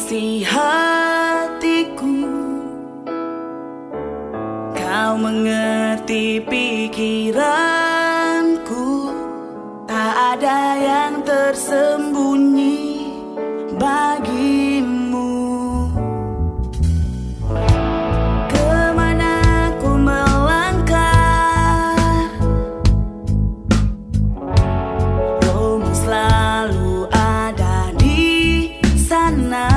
isi hatiku. Kau mengerti pikiranku, tak ada yang tersembunyi bagimu. Kemana ku melangkah, rohmu selalu ada di sana.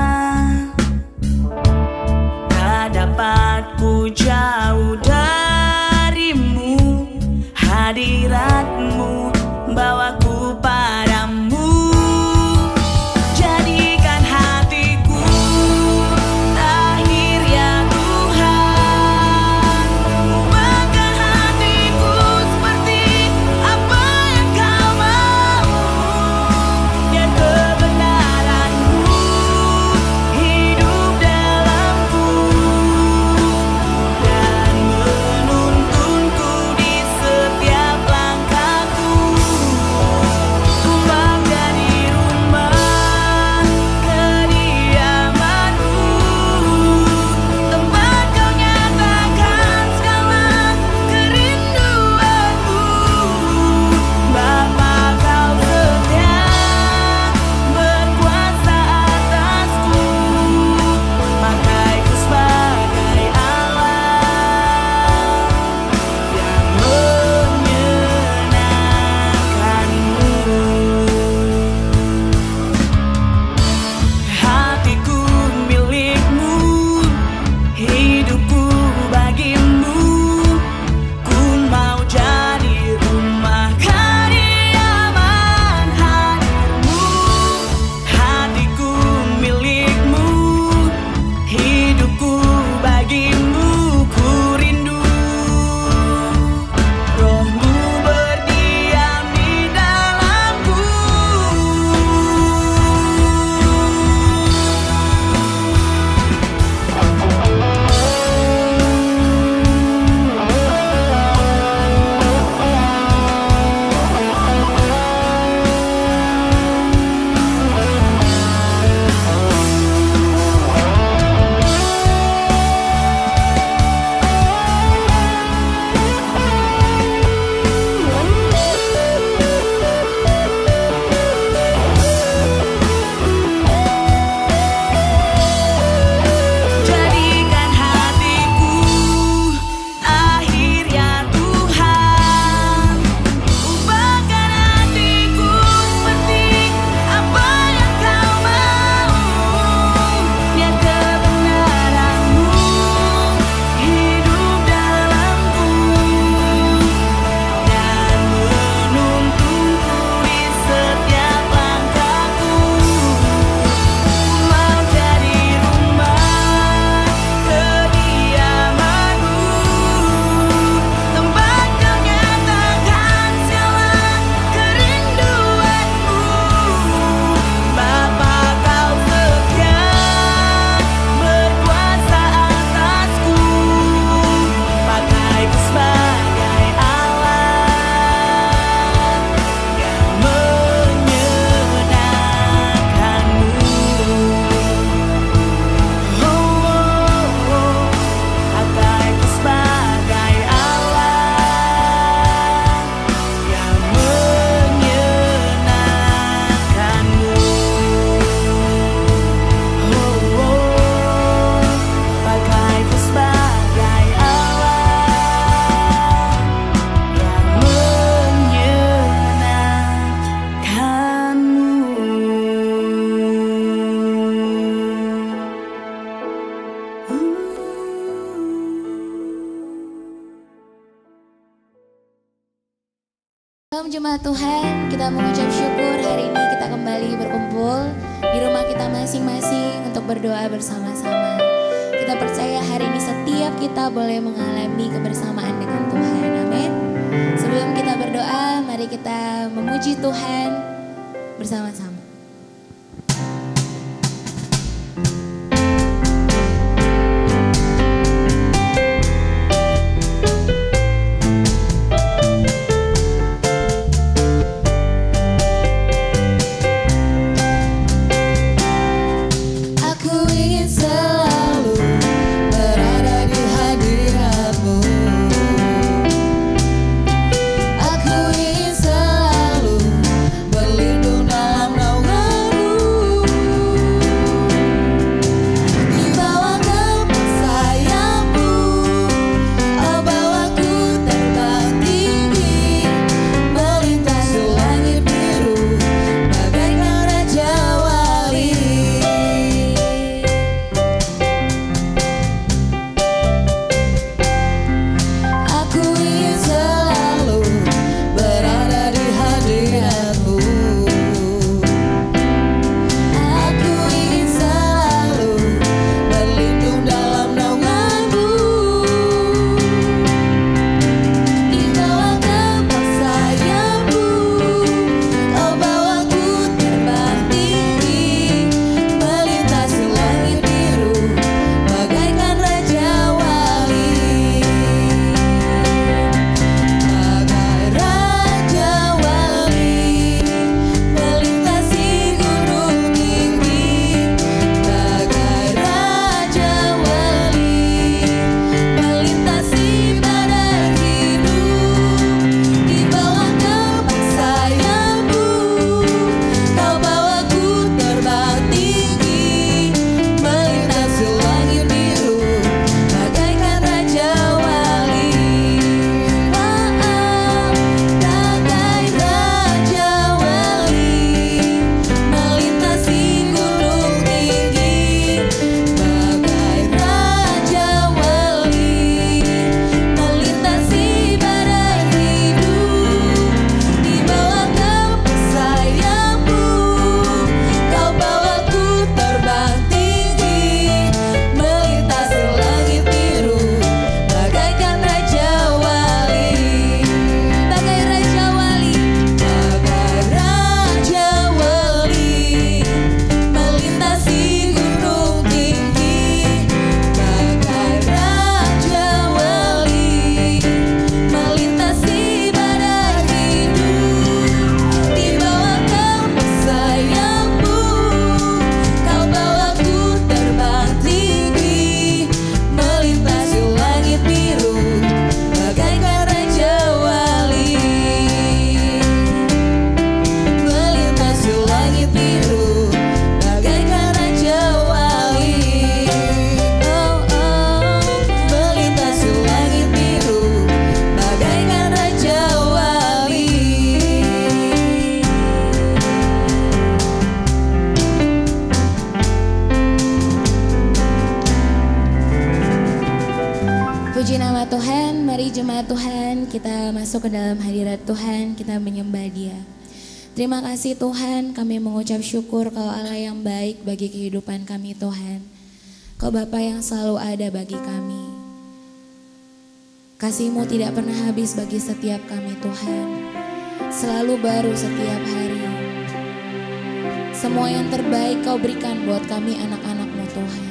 Tak dapat ku jauh darimu, hadiratmu bawaku padamu. Jadikan hatiku lahir ya Tuhan, ubahkan hatiku seperti apa yang kau mau. Biar kebenaranmu hidup dalamku dan menuntunku di setiap langkahku. Tumpah dari rumah kediamanmu, tempat kau nyatakan segala kerinduanmu. Bapa, kau setia berkuasa atasku, pakaiku sebagai Allah yang menyenangkanmu. Hatiku milikmu, hidupku bagimu. Ku mau jadi rumah kediaman hadirmu. Hatiku milikmu, hidupku bagimu. Ku rindu rohmu berdiam di dalamku. Jadikan hatiku lahir ya Tuhan, ubahkan hatiku seperti apa yang kau mau. Biar kebenaranmu hidup dalamku dan menuntunku di setiap langkahku. Mau jadi rumah kediamanmu, tempat kau nyatakan segala kerinduanmu. Bapa, kau setia berkuasa atasku, pakaiku sebagai Allah yang menyenangkanmu. Pakaiku sebagai Allah yang menyenangkanmu. Pakaiku sebagai Allah yang menyenangkanmu. Salam jemaat Tuhan, kita mengucap syukur hari ini kita kembali berkumpul di rumah kita masing-masing untuk berdoa bersama-sama. Kita percaya hari ini setiap kita boleh mengalami kebersamaan dengan Tuhan. Amin. Sebelum kita berdoa, mari kita memuji Tuhan bersama-sama. Aku Puji nama Tuhan, mari jemaat Tuhan kita masuk ke dalam hadirat Tuhan, kita menyembah Dia. Terima kasih Tuhan, kami mengucap syukur Kau Allah yang baik bagi kehidupan kami Tuhan. Kau Bapa yang selalu ada bagi kami. Kasih-Mu tidak pernah habis bagi setiap kami Tuhan. Selalu baru setiap hari. Semua yang terbaik Kau berikan buat kami anak-anak-Mu Tuhan.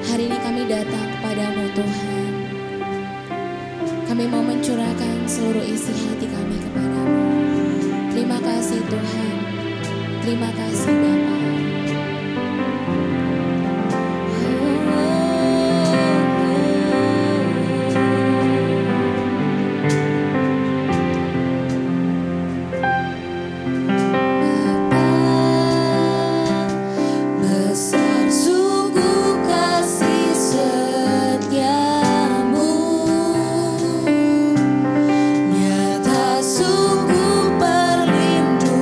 Hari ini kami datang kepadamu Tuhan. Kami mau mencurahkan seluruh isi hati kami kepadamu. Terima kasih Tuhan. Terima kasih Bapa. Sungguh perlindunganmu.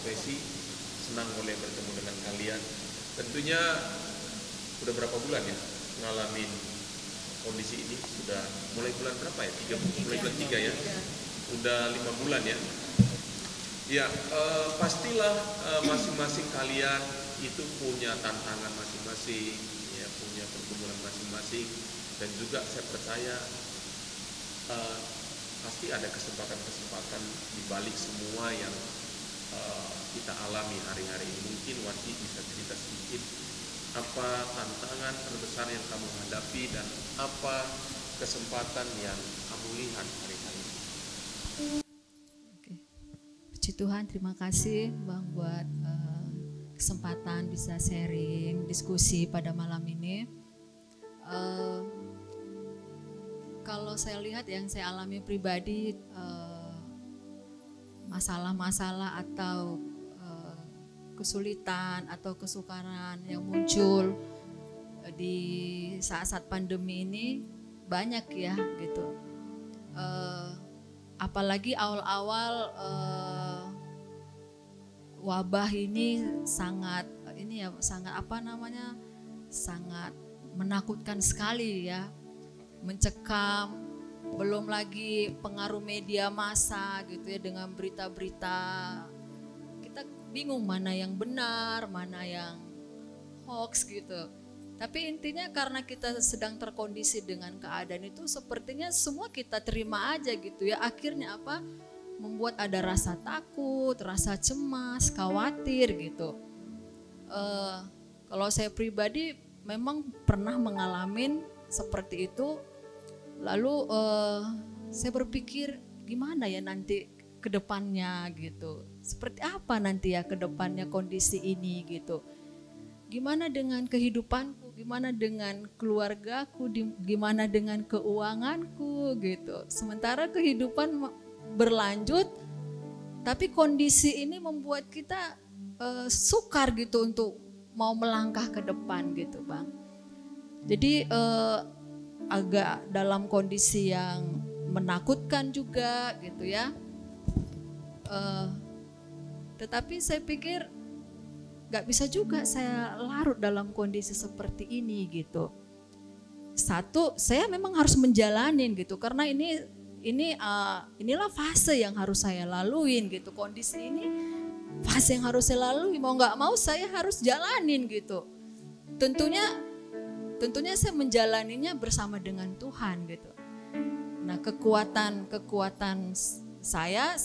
profesi. Senang boleh bertemu dengan kalian. Tentunya udah berapa bulan ya ngalamin kondisi ini? Sudah mulai bulan berapa ya? Mulai bulan 3 ya? Udah 5 bulan ya? Ya, pastilah masing-masing kalian itu punya tantangan masing-masing, ya, punya pergumulan masing-masing, dan juga saya percaya pasti ada kesempatan-kesempatan di balik semua yang kita alami hari-hari ini. Mungkin Wati bisa cerita sedikit apa tantangan terbesar yang kamu hadapi dan apa kesempatan yang kamu lihat hari-hari ini. Oke. Puji Tuhan, terima kasih Bang buat kesempatan bisa sharing, diskusi pada malam ini. Kalau saya lihat yang saya alami pribadi, masalah-masalah atau kesulitan atau kesukaran yang muncul di saat-saat pandemi ini banyak ya gitu. Apalagi awal-awal wabah ini sangat sangat menakutkan sekali ya, mencekam. Belum lagi pengaruh media massa gitu ya, dengan berita-berita kita bingung mana yang benar, mana yang hoax gitu. Tapi intinya karena kita sedang terkondisi dengan keadaan itu, sepertinya semua kita terima aja gitu ya. Akhirnya apa? Membuat ada rasa takut, rasa cemas, khawatir gitu. Kalau saya pribadi memang pernah mengalami seperti itu. Lalu saya berpikir gimana ya nanti ke depannya gitu. Seperti apa nanti ya ke depannya kondisi ini gitu. Gimana dengan kehidupanku, gimana dengan keluargaku, gimana dengan keuanganku gitu. Sementara kehidupan berlanjut, tapi kondisi ini membuat kita sukar gitu untuk mau melangkah ke depan gitu Bang. Jadi agak dalam kondisi yang menakutkan juga gitu ya. Tetapi saya pikir gak bisa juga saya larut dalam kondisi seperti ini gitu. Satu, saya memang harus menjalanin gitu, karena inilah fase yang harus saya laluin gitu. Kondisi ini fase yang harus saya lalui, mau gak mau saya harus jalanin gitu. Tentunya saya menjalaninya bersama dengan Tuhan gitu. Nah, kekuatan saya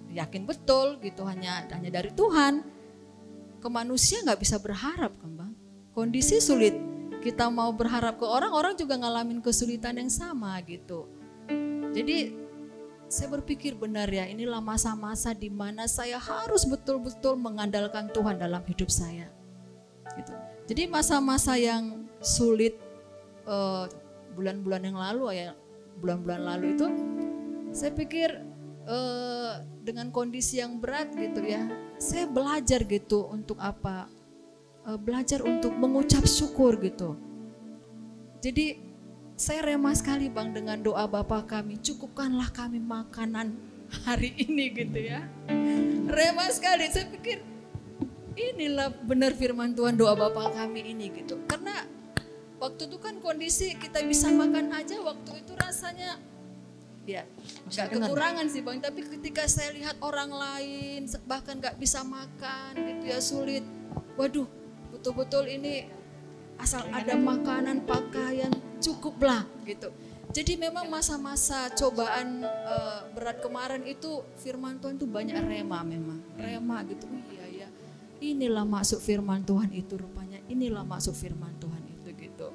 yakin betul gitu hanya dari Tuhan. Ke manusia nggak bisa berharap kan Bang. Kondisi sulit, kita mau berharap ke orang juga ngalamin kesulitan yang sama gitu. Jadi saya berpikir benar ya, inilah masa-masa di mana saya harus betul-betul mengandalkan Tuhan dalam hidup saya. Gitu. Jadi masa-masa yang sulit bulan-bulan lalu itu, saya pikir dengan kondisi yang berat gitu ya, saya belajar gitu untuk apa? Belajar untuk mengucap syukur gitu. Jadi saya rema sekali Bang dengan doa Bapa kami, cukupkanlah kami makanan hari ini gitu ya. Rema sekali, saya pikir inilah benar firman Tuhan, doa Bapa kami ini gitu. Karena waktu itu kan kondisi kita bisa makan aja, waktu itu rasanya ya gak kekurangan sih Bang. Tapi ketika saya lihat orang lain bahkan gak bisa makan gitu ya, sulit. Waduh, betul-betul ini asal ada makanan, pakaian, cukuplah gitu. Jadi memang masa-masa cobaan berat kemarin itu firman Tuhan itu banyak rema gitu. Iya ya, inilah maksud firman Tuhan itu rupanya, inilah maksud firman Tuhan itu gitu.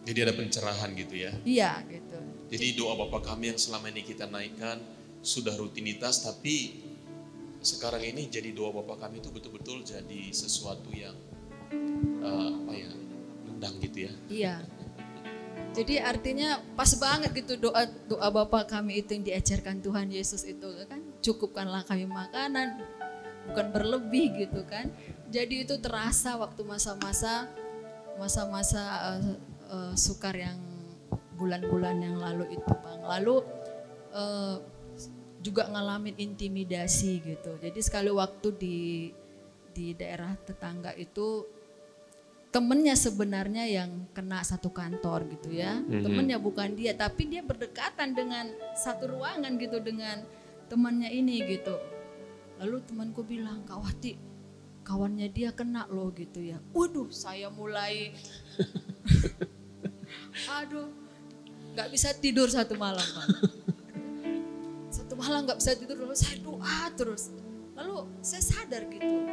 Jadi ada pencerahan gitu ya? Iya gitu. Jadi doa Bapa kami yang selama ini kita naikkan sudah rutinitas, tapi sekarang ini jadi doa Bapa kami itu betul-betul jadi sesuatu yang nendang gitu ya? Iya. Jadi artinya pas banget gitu doa Bapa kami itu yang diajarkan Tuhan Yesus itu kan, cukupkanlah kami makanan, bukan berlebih gitu kan. Jadi itu terasa waktu masa-masa sukar yang bulan-bulan yang lalu itu Bang. Lalu juga ngalamin intimidasi gitu. Jadi sekali waktu di daerah tetangga itu temennya sebenarnya yang kena satu kantor gitu ya. Temennya bukan dia, tapi dia berdekatan dengan satu ruangan gitu dengan temannya ini gitu. Lalu temanku bilang, Kak Wati, kawannya dia kena loh gitu ya. Waduh, saya mulai, aduh, nggak bisa tidur satu malam Pak. Satu malam nggak bisa tidur, lalu saya doa terus. Lalu saya sadar gitu,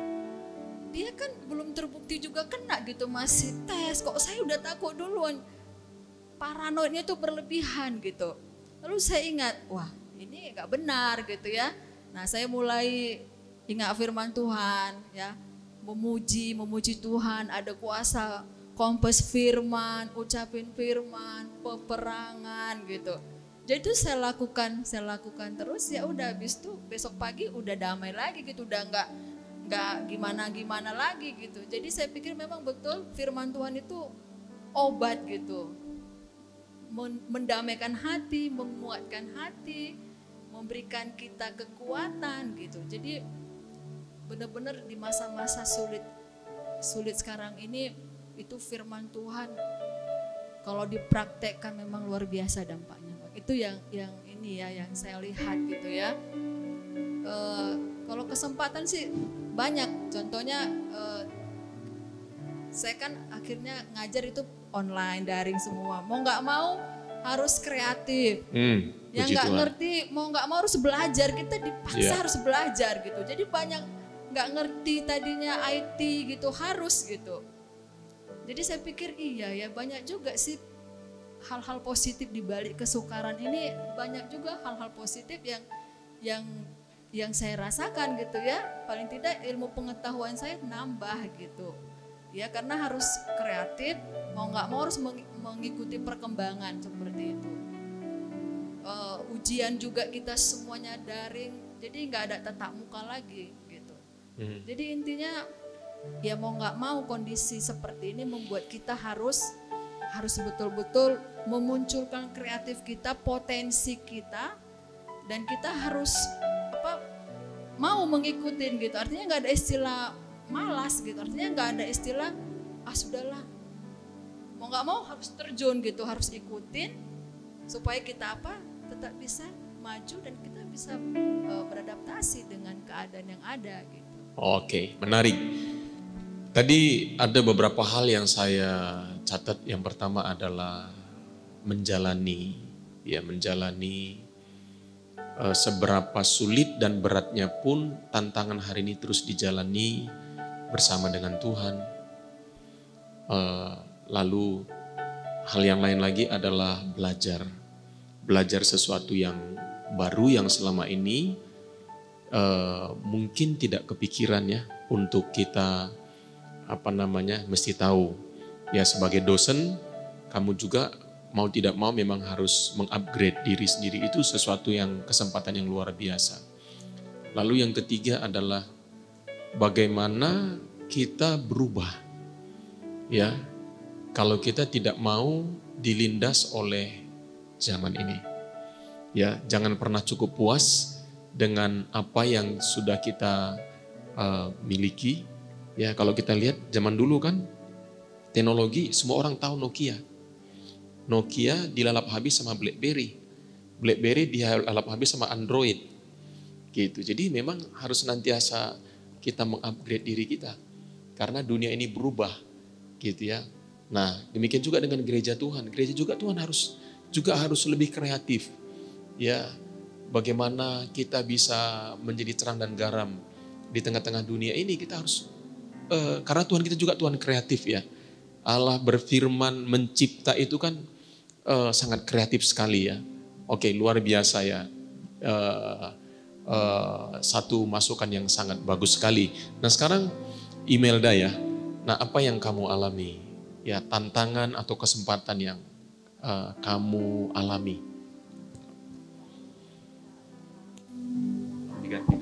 dia kan belum terbukti juga kena gitu, masih tes. Kok saya udah takut duluan, paranoidnya tuh berlebihan gitu. Lalu saya ingat, wah ini nggak benar gitu ya. Nah saya mulai ingat firman Tuhan ya, memuji Tuhan, ada kuasa kompes firman, ucapin firman, peperangan gitu. Jadi itu saya lakukan terus, ya udah, habis itu besok pagi udah damai lagi gitu, udah nggak gimana lagi gitu. Jadi saya pikir memang betul firman Tuhan itu obat gitu, mendamaikan hati, menguatkan hati, memberikan kita kekuatan gitu. Jadi benar-benar di masa-masa sulit sekarang ini, itu firman Tuhan kalau dipraktekkan memang luar biasa dampaknya. Itu yang ini ya, yang saya lihat gitu ya. Kalau kesempatan sih banyak. Contohnya saya kan akhirnya ngajar itu online, daring semua. Mau nggak mau harus kreatif. Yang nggak ngerti mau nggak mau harus belajar. Kita dipaksa harus belajar gitu. Jadi banyak nggak ngerti tadinya IT gitu, harus gitu. Jadi saya pikir iya ya, banyak juga sih hal-hal positif di balik kesukaran ini. Banyak juga hal-hal positif yang saya rasakan gitu ya. Paling tidak ilmu pengetahuan saya nambah gitu. Ya karena harus kreatif, mau nggak mau harus mengikuti perkembangan seperti itu. Ujian juga kita semuanya daring, jadi nggak ada tatap muka lagi gitu. Jadi intinya ya mau nggak mau kondisi seperti ini membuat kita harus betul-betul memunculkan kreatif kita, potensi kita, dan kita harus mau mengikutin gitu. Artinya nggak ada istilah malas gitu, artinya nggak ada istilah sudahlah, mau nggak mau harus terjun gitu, harus ikutin supaya kita tetap bisa maju dan kita bisa beradaptasi dengan keadaan yang ada gitu. Oke, menarik. Tadi ada beberapa hal yang saya catat. Yang pertama adalah menjalani seberapa sulit dan beratnya pun tantangan hari ini terus dijalani bersama dengan Tuhan. Lalu hal yang lain lagi adalah belajar sesuatu yang baru yang selama ini mungkin tidak kepikiran ya untuk kita mesti tahu. Ya sebagai dosen kamu juga mau tidak mau memang harus mengupgrade diri sendiri, itu sesuatu yang kesempatan yang luar biasa. Lalu yang ketiga adalah bagaimana kita berubah. Ya, kalau kita tidak mau dilindas oleh zaman ini. Ya, jangan pernah cukup puas dengan apa yang sudah kita miliki. Ya, kalau kita lihat zaman dulu kan teknologi semua orang tahu Nokia. Nokia dilalap habis sama BlackBerry. BlackBerry dilalap habis sama Android. Gitu. Jadi memang harus senantiasa kita mengupgrade diri kita. Karena dunia ini berubah. Gitu ya. Nah, demikian juga dengan gereja Tuhan. Gereja juga Tuhan harus lebih kreatif. Ya, bagaimana kita bisa menjadi terang dan garam di tengah-tengah dunia ini. Kita harus karena Tuhan kita juga Tuhan kreatif ya. Allah berfirman, mencipta itu kan sangat kreatif sekali ya. Oke, luar biasa ya. Satu masukan yang sangat bagus sekali. Nah sekarang Imelda ya. Nah apa yang kamu alami? Ya tantangan atau kesempatan yang kamu alami? Diganti.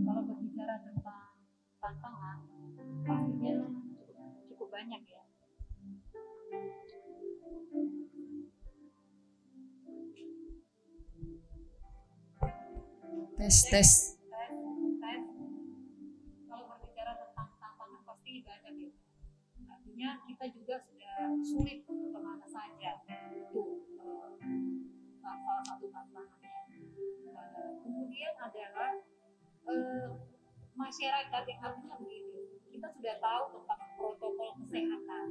Kalau berbicara tentang tantangan, pastinya cukup banyak ya. Tes. Kalau berbicara tentang tantangan pasti banyak ya. Artinya kita juga sudah sulit untuk kemana saja. Itu salah satu tantangannya. Kemudian adalah masyarakat yang artinya begini. Kita sudah tahu tentang protokol kesehatan,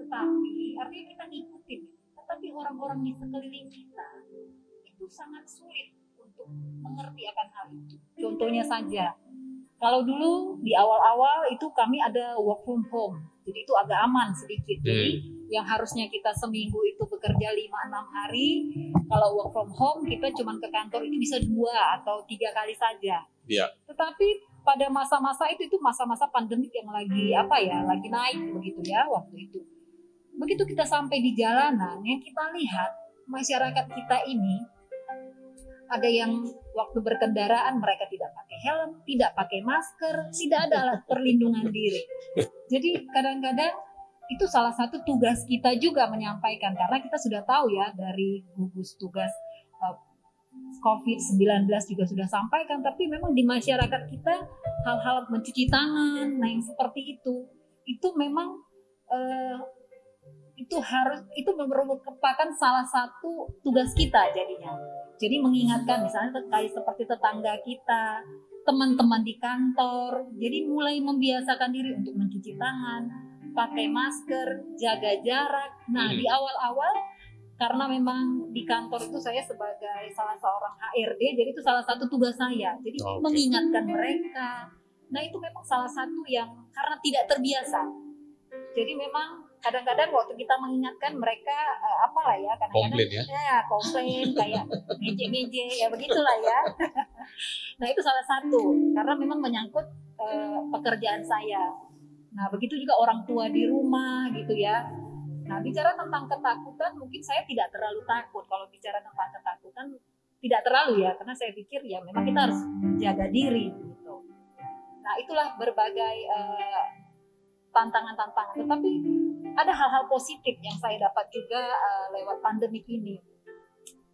tetapi artinya kita ngikutin. Tetapi orang-orang di sekeliling kita itu sangat sulit untuk mengerti akan hal itu. Contohnya saja, kalau dulu di awal-awal itu kami ada work from home, jadi itu agak aman sedikit. Jadi yang harusnya kita seminggu itu bekerja 5-6 hari, kalau work from home kita cuma ke kantor itu bisa 2 atau 3 kali saja. Iya. Tetapi pada masa-masa itu masa-masa pandemik yang lagi lagi naik begitu ya waktu itu. Begitu kita sampai di jalanan, yang kita lihat masyarakat kita ini ada yang waktu berkendaraan mereka tidak pakai helm, tidak pakai masker, tidak ada alat perlindungan diri. Jadi kadang-kadang itu salah satu tugas kita juga menyampaikan, karena kita sudah tahu ya dari gugus tugas COVID-19 juga sudah sampaikan, tapi memang di masyarakat kita hal-hal mencuci tangan, nah yang seperti itu memang itu merupakan salah satu tugas kita jadinya. Jadi mengingatkan misalnya terkait seperti tetangga kita, teman-teman di kantor, jadi mulai membiasakan diri untuk mencuci tangan, pakai masker, jaga jarak. Nah di awal-awal karena memang di kantor itu saya sebagai salah seorang HRD, jadi itu salah satu tugas saya. Jadi mengingatkan mereka. Nah itu memang salah satu yang karena tidak terbiasa. Jadi memang kadang-kadang waktu kita mengingatkan mereka Komplain ya? Komplain kayak ngeje-ngeje ya begitulah ya. Nah itu salah satu karena memang menyangkut pekerjaan saya. Nah begitu juga orang tua di rumah gitu ya. Nah bicara tentang ketakutan mungkin saya tidak terlalu takut. Kalau bicara tentang ketakutan tidak terlalu ya, karena saya pikir ya memang kita harus jaga diri gitu. Nah itulah berbagai tantangan-tantangan, tetapi ada hal-hal positif yang saya dapat juga lewat pandemik ini.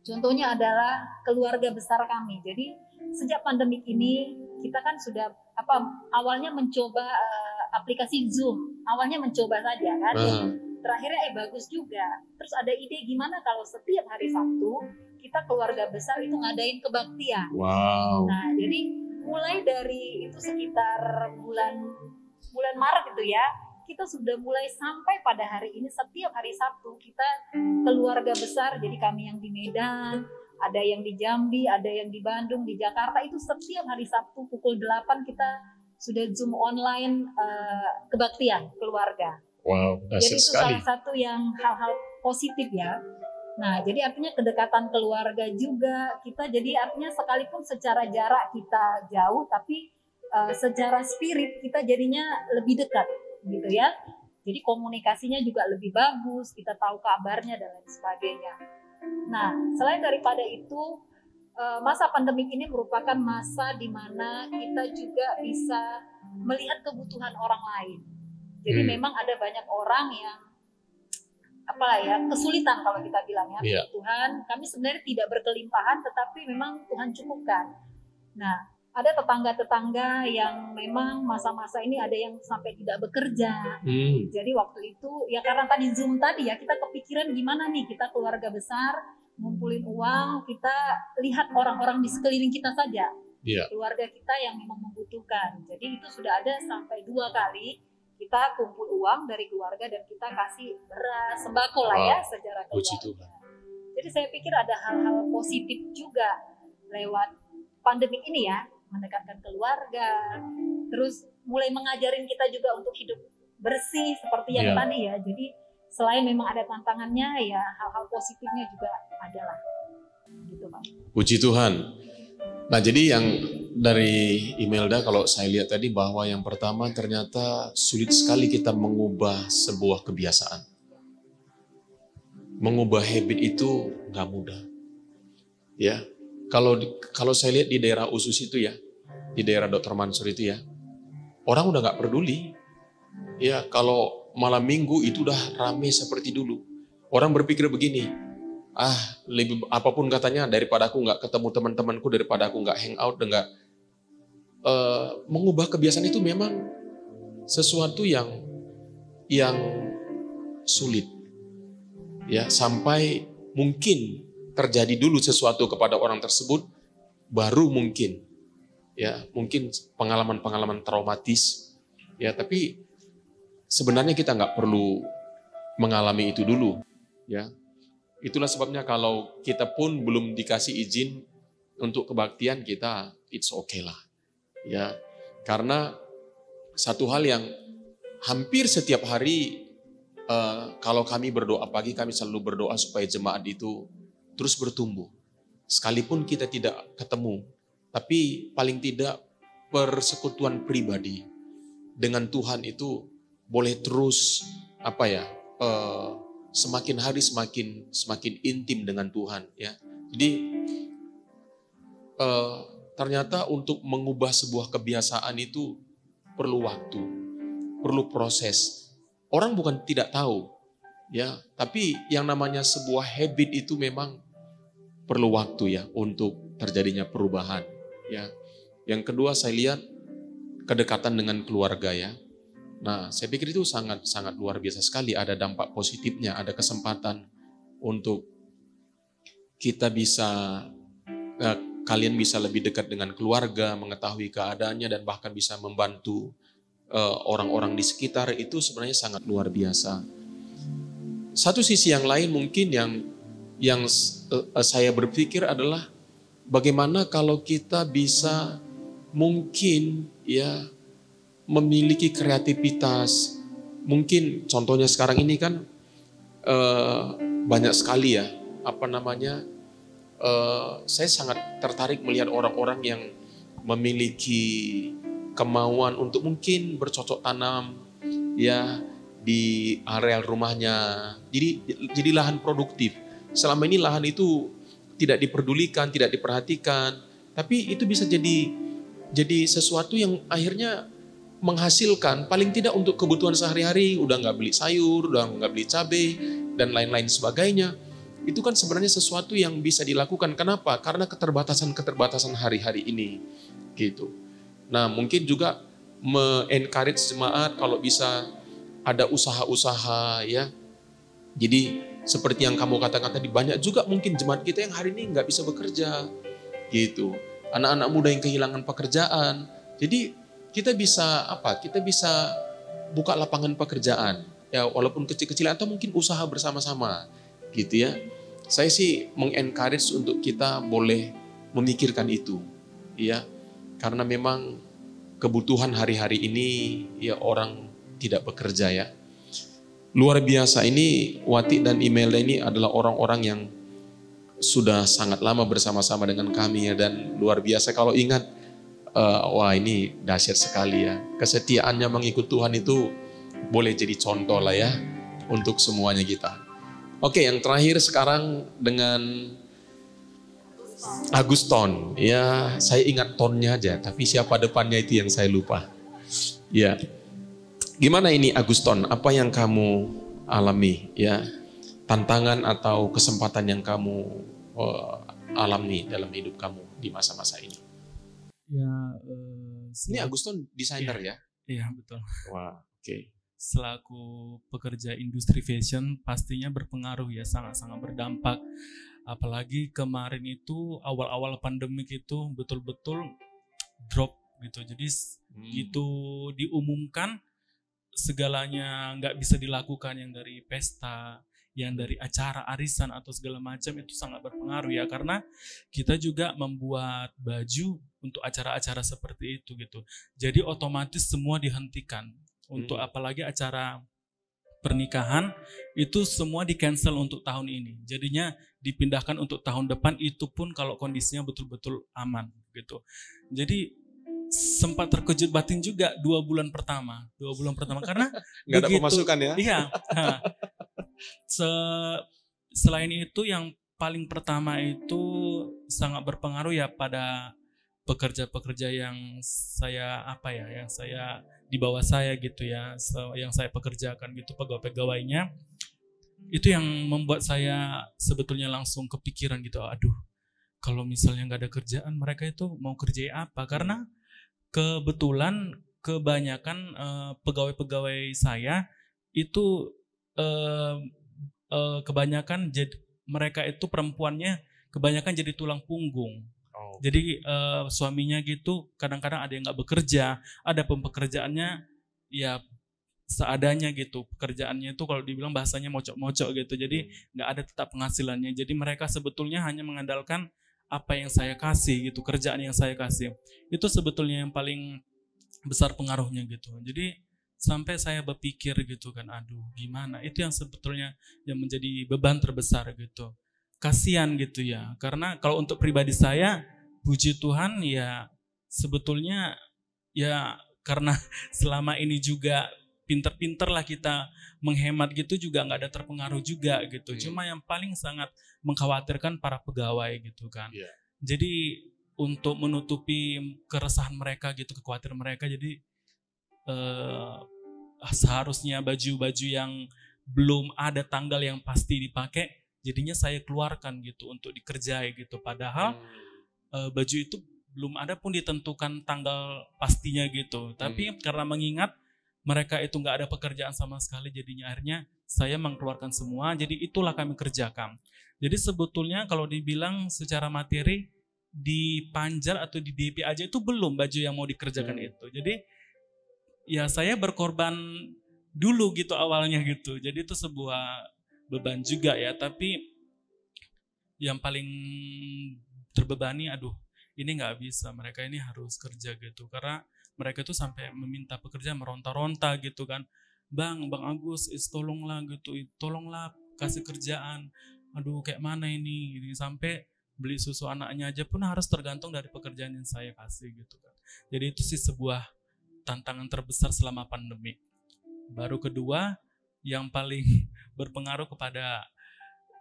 Contohnya adalah keluarga besar kami. Jadi sejak pandemik ini kita kan sudah awalnya mencoba aplikasi Zoom. Awalnya mencoba saja kan. Terakhirnya bagus juga. Terus ada ide gimana kalau setiap hari Sabtu kita keluarga besar itu ngadain kebaktian. Wow. Nah, jadi mulai dari itu sekitar bulan Maret itu ya, kita sudah mulai sampai pada hari ini setiap hari Sabtu kita keluarga besar, jadi kami yang di Medan, ada yang di Jambi, ada yang di Bandung, di Jakarta, itu setiap hari Sabtu pukul 8 kita sudah Zoom online kebaktian keluarga. Wow, dahsyat jadi itu sekali. salah satu yang hal-hal positif ya. Nah, jadi artinya kedekatan keluarga juga kita, jadi artinya sekalipun secara jarak kita jauh, tapi secara spirit kita jadinya lebih dekat gitu ya. Jadi komunikasinya juga lebih bagus, kita tahu kabarnya dan lain sebagainya. Nah, selain daripada itu, masa pandemik ini merupakan masa di mana kita juga bisa melihat kebutuhan orang lain. Jadi memang ada banyak orang yang kesulitan kalau kita bilang ya, kebutuhan. Kami sebenarnya tidak berkelimpahan, tetapi memang Tuhan cukupkan. Nah, ada tetangga-tetangga yang memang masa-masa ini ada yang sampai tidak bekerja. Jadi waktu itu ya karena tadi Zoom tadi ya, kita kepikiran gimana nih kita keluarga besar ngumpulin uang, kita lihat orang-orang di sekeliling kita saja. Keluarga kita yang memang membutuhkan. Jadi itu sudah ada sampai 2 kali kita kumpul uang dari keluarga dan kita kasih beras, sembako lah ya secara keluarga. Jadi saya pikir ada hal-hal positif juga lewat pandemik ini ya, mendekatkan keluarga, terus mulai mengajarin kita juga untuk hidup bersih seperti yang tadi ya. Jadi selain memang ada tantangannya ya, hal-hal positifnya juga adalah gitu Pak. Puji Tuhan. Nah jadi yang dari Imelda kalau saya lihat tadi bahwa yang pertama ternyata sulit sekali kita mengubah sebuah kebiasaan. Mengubah habit itu nggak mudah. Ya. Kalau saya lihat di daerah Usus itu ya, di daerah Dr. Mansur itu ya, orang udah nggak peduli. Ya, kalau malam minggu itu udah rame seperti dulu. Orang berpikir begini, lebih apapun katanya daripada aku nggak ketemu teman-temanku, daripada aku nggak hangout, nggak mengubah kebiasaan itu memang sesuatu yang sulit, ya, sampai mungkin terjadi dulu sesuatu kepada orang tersebut, baru mungkin pengalaman-pengalaman traumatis, ya. Tapi sebenarnya kita nggak perlu mengalami itu dulu, ya. Itulah sebabnya kalau kita pun belum dikasih izin untuk kebaktian, kita it's okay lah, ya. Karena satu hal yang hampir setiap hari, kalau kami berdoa pagi, kami selalu berdoa supaya jemaat itu terus bertumbuh. Sekalipun kita tidak ketemu, tapi paling tidak persekutuan pribadi dengan Tuhan itu boleh terus semakin hari semakin intim dengan Tuhan, ya. Jadi ternyata untuk mengubah sebuah kebiasaan itu perlu waktu, perlu proses. Orang bukan tidak tahu, ya, tapi yang namanya sebuah habit itu memang perlu waktu, ya, untuk terjadinya perubahan, ya. Yang kedua, saya lihat kedekatan dengan keluarga, ya. Nah, saya pikir itu sangat luar biasa sekali, ada dampak positifnya, ada kesempatan untuk kita bisa kalian bisa lebih dekat dengan keluarga, mengetahui keadaannya, dan bahkan bisa membantu orang-orang di sekitar. Itu sebenarnya sangat luar biasa. Satu sisi yang lain mungkin yang saya berpikir adalah bagaimana kalau kita bisa mungkin, ya, memiliki kreativitas. Mungkin contohnya sekarang ini kan banyak sekali, ya, saya sangat tertarik melihat orang-orang yang memiliki kemauan untuk mungkin bercocok tanam, ya, di areal rumahnya. Jadi lahan produktif. Selama ini lahan itu tidak diperdulikan, tidak diperhatikan, tapi itu bisa jadi sesuatu yang akhirnya menghasilkan, paling tidak untuk kebutuhan sehari-hari, udah nggak beli sayur, udah nggak beli cabai, dan lain-lain sebagainya. Itu kan sebenarnya sesuatu yang bisa dilakukan. Kenapa? Karena keterbatasan hari-hari ini, gitu. Nah, mungkin juga me-encourage jemaat kalau bisa ada usaha-usaha, ya. Jadi seperti yang kamu katakan tadi, banyak juga mungkin jemaat kita yang hari ini nggak bisa bekerja, gitu. Anak-anak muda yang kehilangan pekerjaan. Jadi kita bisa Kita bisa buka lapangan pekerjaan, ya, walaupun kecil-kecilan, atau mungkin usaha bersama-sama, gitu, ya. Saya sih meng-encourage untuk kita boleh memikirkan itu, ya. Karena memang kebutuhan hari-hari ini, ya, orang tidak bekerja, ya. Luar biasa, ini Wati dan Imelda ini adalah orang-orang yang sudah sangat lama bersama-sama dengan kami, ya, dan luar biasa kalau ingat, wah, ini dahsyat sekali, ya. Kesetiaannya mengikut Tuhan itu boleh jadi contoh lah, ya, untuk semuanya kita. Oke, yang terakhir sekarang dengan Aguston, ya, saya ingat tonnya aja, tapi siapa depannya itu yang saya lupa. Ya, gimana ini Aguston? Apa yang kamu alami, ya, tantangan atau kesempatan yang kamu alami dalam hidup kamu di masa-masa ini? Ya, ini Aguston desainer, ya? Iya, betul. Wah, oke. Selaku pekerja industri fashion pastinya berpengaruh, ya, sangat-sangat berdampak. Apalagi kemarin itu awal-awal pandemik itu betul-betul drop gitu. Jadi gitu diumumkan segalanya nggak bisa dilakukan, yang dari pesta, yang dari acara arisan atau segala macam, itu sangat berpengaruh, ya, karena kita juga membuat baju untuk acara-acara seperti itu gitu. Jadi otomatis semua dihentikan. Untuk apalagi acara pernikahan itu semua di-cancel untuk tahun ini. Jadinya dipindahkan untuk tahun depan, itu pun kalau kondisinya betul-betul aman gitu. Jadi sempat terkejut batin juga 2 bulan pertama karena nggak ada pemasukan, ya? Iya. Selain itu yang paling pertama itu sangat berpengaruh, ya, pada pekerja-pekerja yang saya yang saya di bawah saya gitu, ya, yang saya pekerjakan gitu, pegawai-pegawainya. Itu yang membuat saya sebetulnya langsung kepikiran gitu, aduh kalau misalnya nggak ada kerjaan mereka itu mau kerja apa? Karena kebetulan kebanyakan pegawai-pegawai saya itu kebanyakan mereka itu perempuannya kebanyakan jadi tulang punggung. Jadi suaminya gitu kadang-kadang ada yang nggak bekerja, ada pekerjaannya ya seadanya gitu. Pekerjaannya itu kalau dibilang bahasanya mocok-mocok gitu. Jadi nggak ada tetap penghasilannya. Jadi mereka sebetulnya hanya mengandalkan apa yang saya kasih gitu, kerjaan yang saya kasih. Itu sebetulnya yang paling besar pengaruhnya gitu. Jadi sampai saya berpikir gitu kan, aduh gimana? Itu yang sebetulnya yang menjadi beban terbesar gitu. Kasihan gitu ya. Karena kalau untuk pribadi saya, puji Tuhan ya sebetulnya ya karena selama ini juga pinter-pinter lah kita menghemat gitu juga nggak ada terpengaruh juga gitu. Cuma yang paling sangat mengkhawatirkan para pegawai gitu kan. Jadi untuk menutupi keresahan mereka gitu, kekhawatiran mereka, jadi seharusnya baju-baju yang belum ada tanggal yang pasti dipakai, jadinya saya keluarkan gitu untuk dikerjai gitu. Padahal baju itu belum ada pun ditentukan tanggal pastinya gitu. Tapi karena mengingat mereka itu nggak ada pekerjaan sama sekali, jadinya akhirnya saya mengeluarkan semua. Jadi itulah kami kerjakan. Jadi sebetulnya kalau dibilang secara materi di Panjar atau di DP aja itu belum baju yang mau dikerjakan itu. Jadi ya saya berkorban dulu gitu awalnya gitu. Jadi itu sebuah beban juga ya. Tapi yang paling terbebani, aduh ini nggak bisa, mereka ini harus kerja gitu. Karena mereka itu sampai meminta pekerjaan, meronta-ronta gitu kan. Bang Agus, tolonglah gitu, tolonglah kasih kerjaan. Aduh kayak mana ini sampai beli susu anaknya aja pun harus tergantung dari pekerjaan yang saya kasih gitu kan. Jadi itu sih sebuah tantangan terbesar selama pandemi. Baru kedua yang paling berpengaruh kepada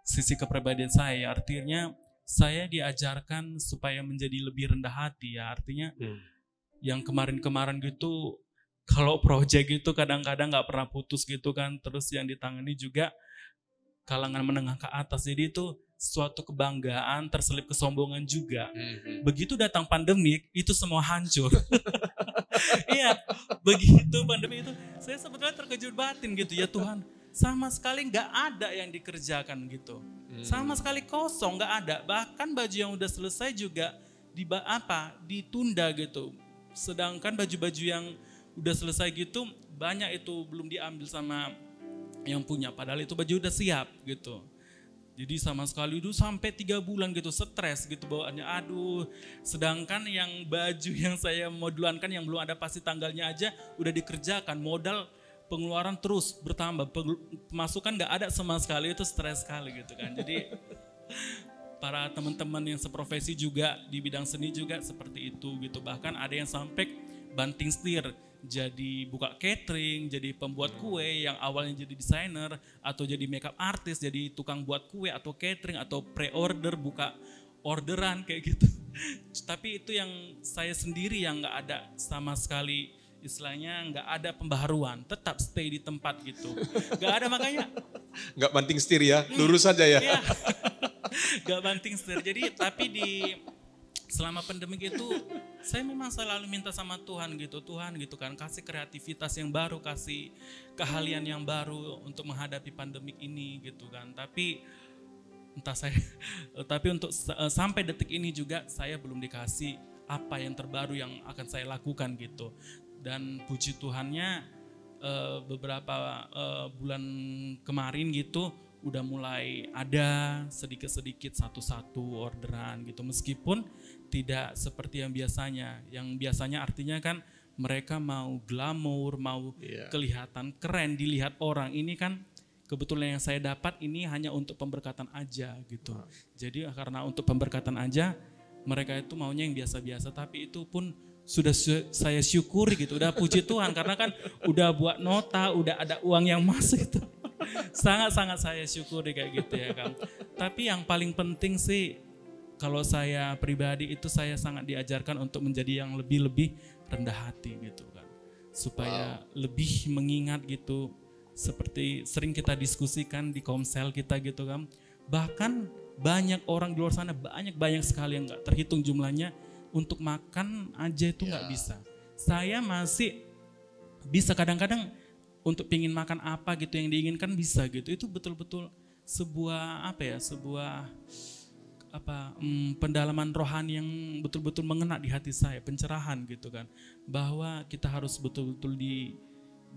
sisi kepribadian saya, artinya saya diajarkan supaya menjadi lebih rendah hati ya, artinya yang kemarin-kemarin gitu kalau proyek gitu kadang-kadang nggak pernah putus gitu kan, terus yang ditangani juga kalangan menengah ke atas, jadi itu suatu kebanggaan terselip kesombongan juga. Begitu datang pandemi itu semua hancur. Iya, begitu pandemi itu saya sebetulnya terkejut batin gitu, ya Tuhan sama sekali nggak ada yang dikerjakan gitu, sama sekali kosong, nggak ada. Bahkan baju yang udah selesai juga ditunda gitu. Sedangkan baju-baju yang udah selesai gitu banyak itu belum diambil sama yang punya, padahal itu baju udah siap gitu. Jadi sama sekali itu sampai 3 bulan gitu stres gitu bawaannya, aduh. Sedangkan yang baju yang saya modulankan yang belum ada pasti tanggalnya aja udah dikerjakan, modal pengeluaran terus bertambah, pemasukan gak ada sama sekali, itu stres sekali gitu kan. Jadi para teman-teman yang seprofesi juga di bidang seni juga seperti itu gitu. Bahkan ada yang sampai banting setir, jadi buka catering, jadi pembuat kue yang awalnya jadi desainer, atau jadi makeup artist, jadi tukang buat kue atau catering, atau pre-order, buka orderan kayak gitu. Tapi itu yang saya sendiri yang gak ada sama sekali, istilahnya nggak ada pembaharuan, tetap stay di tempat gitu. Nggak ada, makanya Nggak banting setir ya, lurus saja ya. Iya. Nggak banting setir. Jadi tapi selama pandemi itu saya memang selalu minta sama Tuhan gitu kan, kasih kreativitas yang baru, kasih keahlian yang baru untuk menghadapi pandemik ini gitu kan. Tapi tapi untuk sampai detik ini juga saya belum dikasih apa yang terbaru yang akan saya lakukan gitu. Dan puji Tuhannya beberapa bulan kemarin gitu udah mulai ada sedikit-sedikit satu-satu orderan gitu, meskipun tidak seperti yang biasanya. Yang biasanya artinya kan mereka mau glamour, mau kelihatan keren dilihat orang. Ini kan kebetulan yang saya dapat ini hanya untuk pemberkatan aja gitu. Jadi karena untuk pemberkatan aja mereka itu maunya yang biasa-biasa, tapi itu pun sudah saya syukuri gitu, udah puji Tuhan karena kan udah buat nota, udah ada uang yang masuk itu. Sangat-sangat saya syukuri kayak gitu ya kan. Tapi yang paling penting sih kalau saya pribadi itu saya sangat diajarkan untuk menjadi yang lebih-lebih rendah hati gitu kan. Supaya lebih mengingat gitu seperti sering kita diskusikan di komsel kita gitu kan, bahkan banyak orang di luar sana, banyak sekali yang gak terhitung jumlahnya, untuk makan aja itu gak bisa. Saya masih bisa kadang-kadang untuk pingin makan apa gitu yang diinginkan bisa gitu. Itu betul-betul sebuah pendalaman rohani yang betul-betul mengena di hati saya, pencerahan gitu kan, bahwa kita harus betul-betul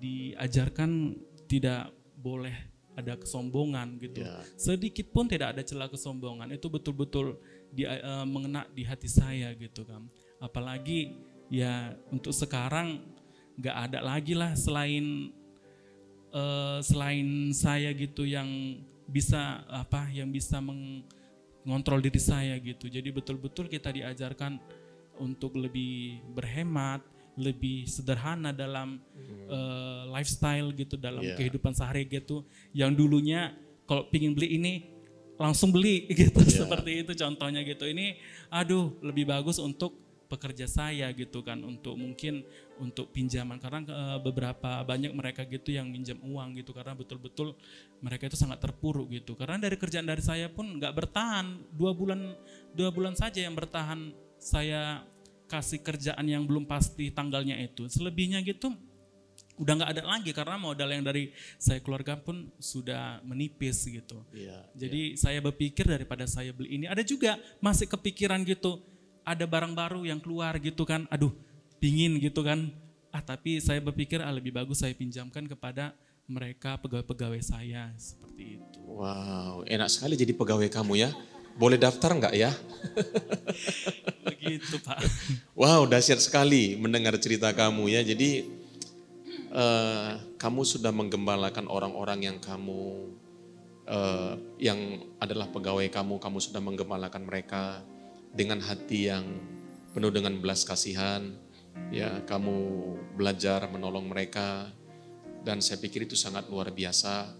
diajarkan tidak boleh ada kesombongan gitu. Sedikit pun tidak ada celah kesombongan. Itu betul-betul mengena di hati saya gitu kan. Apalagi ya untuk sekarang nggak ada lagi lah selain saya gitu yang bisa mengontrol diri saya gitu. Jadi betul-betul kita diajarkan untuk lebih berhemat, lebih sederhana dalam lifestyle gitu, dalam kehidupan sehari gitu. Yang dulunya kalau pingin beli ini langsung beli gitu, seperti itu contohnya gitu. Ini lebih bagus untuk pekerja saya gitu kan, untuk mungkin untuk pinjaman, karena banyak mereka gitu yang minjam uang gitu, karena betul-betul mereka itu sangat terpuruk gitu. Karena dari kerjaan dari saya pun nggak bertahan 2 bulan saja yang bertahan, saya kasih kerjaan yang belum pasti tanggalnya itu. Selebihnya gitu udah nggak ada lagi, karena modal yang dari saya keluarga pun sudah menipis gitu. Jadi saya berpikir daripada saya beli ini, ada juga masih kepikiran gitu, ada barang baru yang keluar gitu kan, pingin gitu kan, tapi saya berpikir lebih bagus saya pinjamkan kepada mereka pegawai-pegawai saya, seperti itu. Wow, enak sekali jadi pegawai kamu ya. Boleh daftar nggak ya? Begitu Pak. Wow, dahsyat sekali mendengar cerita kamu ya. Jadi kamu sudah menggembalakan orang-orang yang yang adalah pegawai kamu sudah menggembalakan mereka dengan hati yang penuh dengan belas kasihan. Ya, kamu belajar menolong mereka, dan saya pikir itu sangat luar biasa.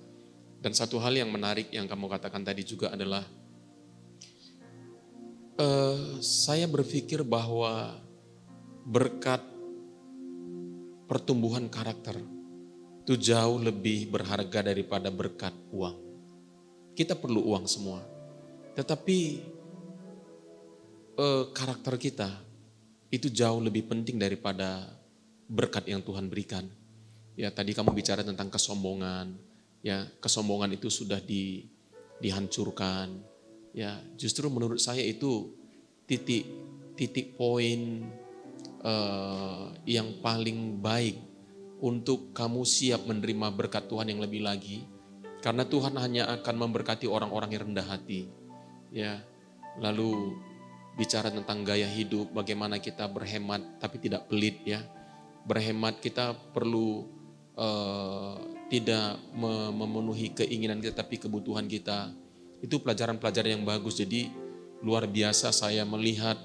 Dan satu hal yang menarik yang kamu katakan tadi juga adalah saya berpikir bahwa berkat pertumbuhan karakter itu jauh lebih berharga daripada berkat uang. Kita perlu uang semua, tetapi karakter kita itu jauh lebih penting daripada berkat yang Tuhan berikan. Ya, tadi kamu bicara tentang kesombongan. Ya, kesombongan itu sudah dihancurkan. Ya, justru menurut saya itu titik poin yang paling baik untuk kamu siap menerima berkat Tuhan yang lebih lagi. Karena Tuhan hanya akan memberkati orang-orang yang rendah hati. Ya, lalu bicara tentang gaya hidup, bagaimana kita berhemat tapi tidak pelit ya. Berhemat kita perlu tidak memenuhi keinginan kita tapi kebutuhan kita. Itu pelajaran-pelajaran yang bagus. Jadi luar biasa saya melihat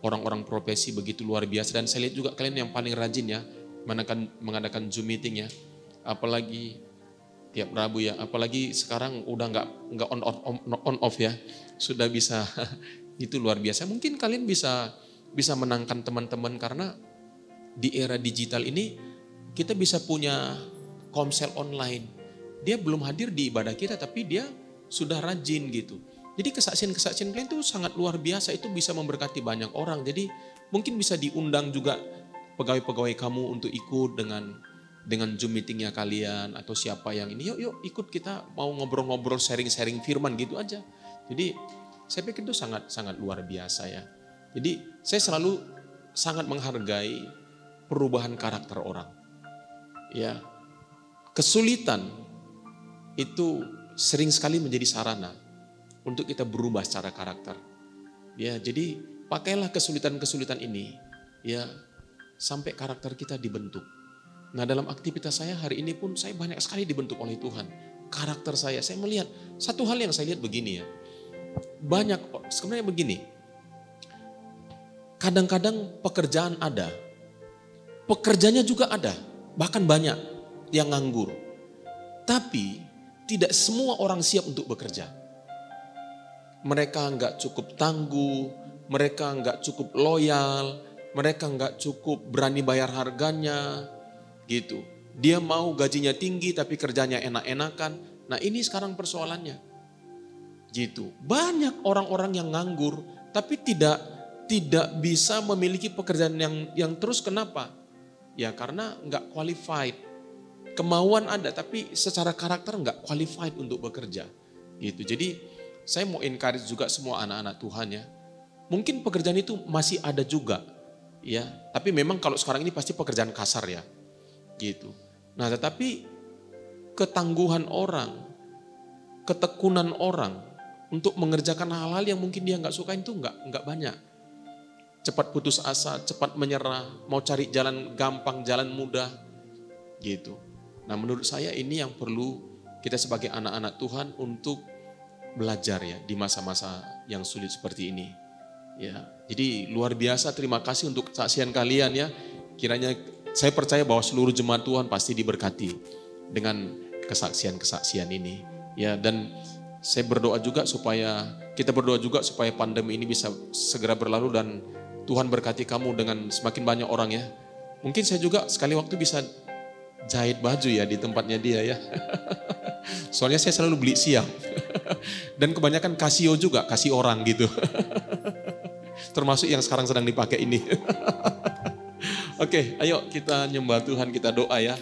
orang-orang profesi begitu luar biasa. Dan saya lihat juga kalian yang paling rajin ya mengadakan Zoom meeting ya. Apalagi tiap Rabu ya. Apalagi sekarang udah nggak on off ya. Sudah bisa. Itu luar biasa. Mungkin kalian bisa menangkan teman-teman, karena di era digital ini kita bisa punya komsel online. Dia belum hadir di ibadah kita tapi dia sudah rajin gitu. Jadi kesaksian-kesaksian kalian itu sangat luar biasa, itu bisa memberkati banyak orang. Jadi mungkin bisa diundang juga pegawai-pegawai kamu untuk ikut dengan Zoom meetingnya kalian, atau siapa yang ini, yuk ikut, kita mau ngobrol-ngobrol, sharing-sharing firman gitu aja. Jadi saya pikir itu sangat luar biasa ya. Jadi saya selalu sangat menghargai perubahan karakter orang. Ya, kesulitan itu sering sekali menjadi sarana untuk kita berubah secara karakter. Ya, jadi pakailah kesulitan-kesulitan ini ya sampai karakter kita dibentuk. Nah, dalam aktivitas saya hari ini pun saya banyak sekali dibentuk oleh Tuhan. Karakter saya melihat satu hal yang saya lihat begini ya. Banyak sebenarnya begini. Kadang-kadang pekerjaan ada. Pekerjanya juga ada, bahkan banyak yang nganggur. Tapi tidak semua orang siap untuk bekerja. Mereka enggak cukup tangguh, mereka enggak cukup loyal, mereka enggak cukup berani bayar harganya, gitu. Dia mau gajinya tinggi tapi kerjanya enak-enakan. Nah ini sekarang persoalannya. Gitu. Banyak orang-orang yang nganggur tapi tidak bisa memiliki pekerjaan yang terus. Kenapa? Ya karena nggak qualified. Kemauan ada tapi secara karakter nggak qualified untuk bekerja. Gitu. Jadi saya mau encourage juga semua anak-anak Tuhan ya. Mungkin pekerjaan itu masih ada juga. Ya, tapi memang kalau sekarang ini pasti pekerjaan kasar ya. Gitu. Nah, tetapi ketangguhan orang, ketekunan orang untuk mengerjakan hal-hal yang mungkin dia nggak suka itu nggak banyak. Cepat putus asa, cepat menyerah, mau cari jalan gampang, jalan mudah, gitu. Nah, menurut saya ini yang perlu kita sebagai anak-anak Tuhan untuk belajar ya di masa-masa yang sulit seperti ini. Ya, jadi luar biasa, terima kasih untuk kesaksian kalian ya. Kiranya saya percaya bahwa seluruh jemaat Tuhan pasti diberkati dengan kesaksian-kesaksian ini. Ya, dan saya berdoa juga kita berdoa juga supaya pandemi ini bisa segera berlalu dan Tuhan berkati kamu dengan semakin banyak orang ya. Mungkin saya juga sekali waktu bisa jahit baju ya di tempatnya dia ya. Soalnya saya selalu beli siap. Dan kebanyakan Casio juga, kasih orang gitu. Termasuk yang sekarang sedang dipakai ini. Oke, ayo kita nyembah Tuhan, kita doa ya.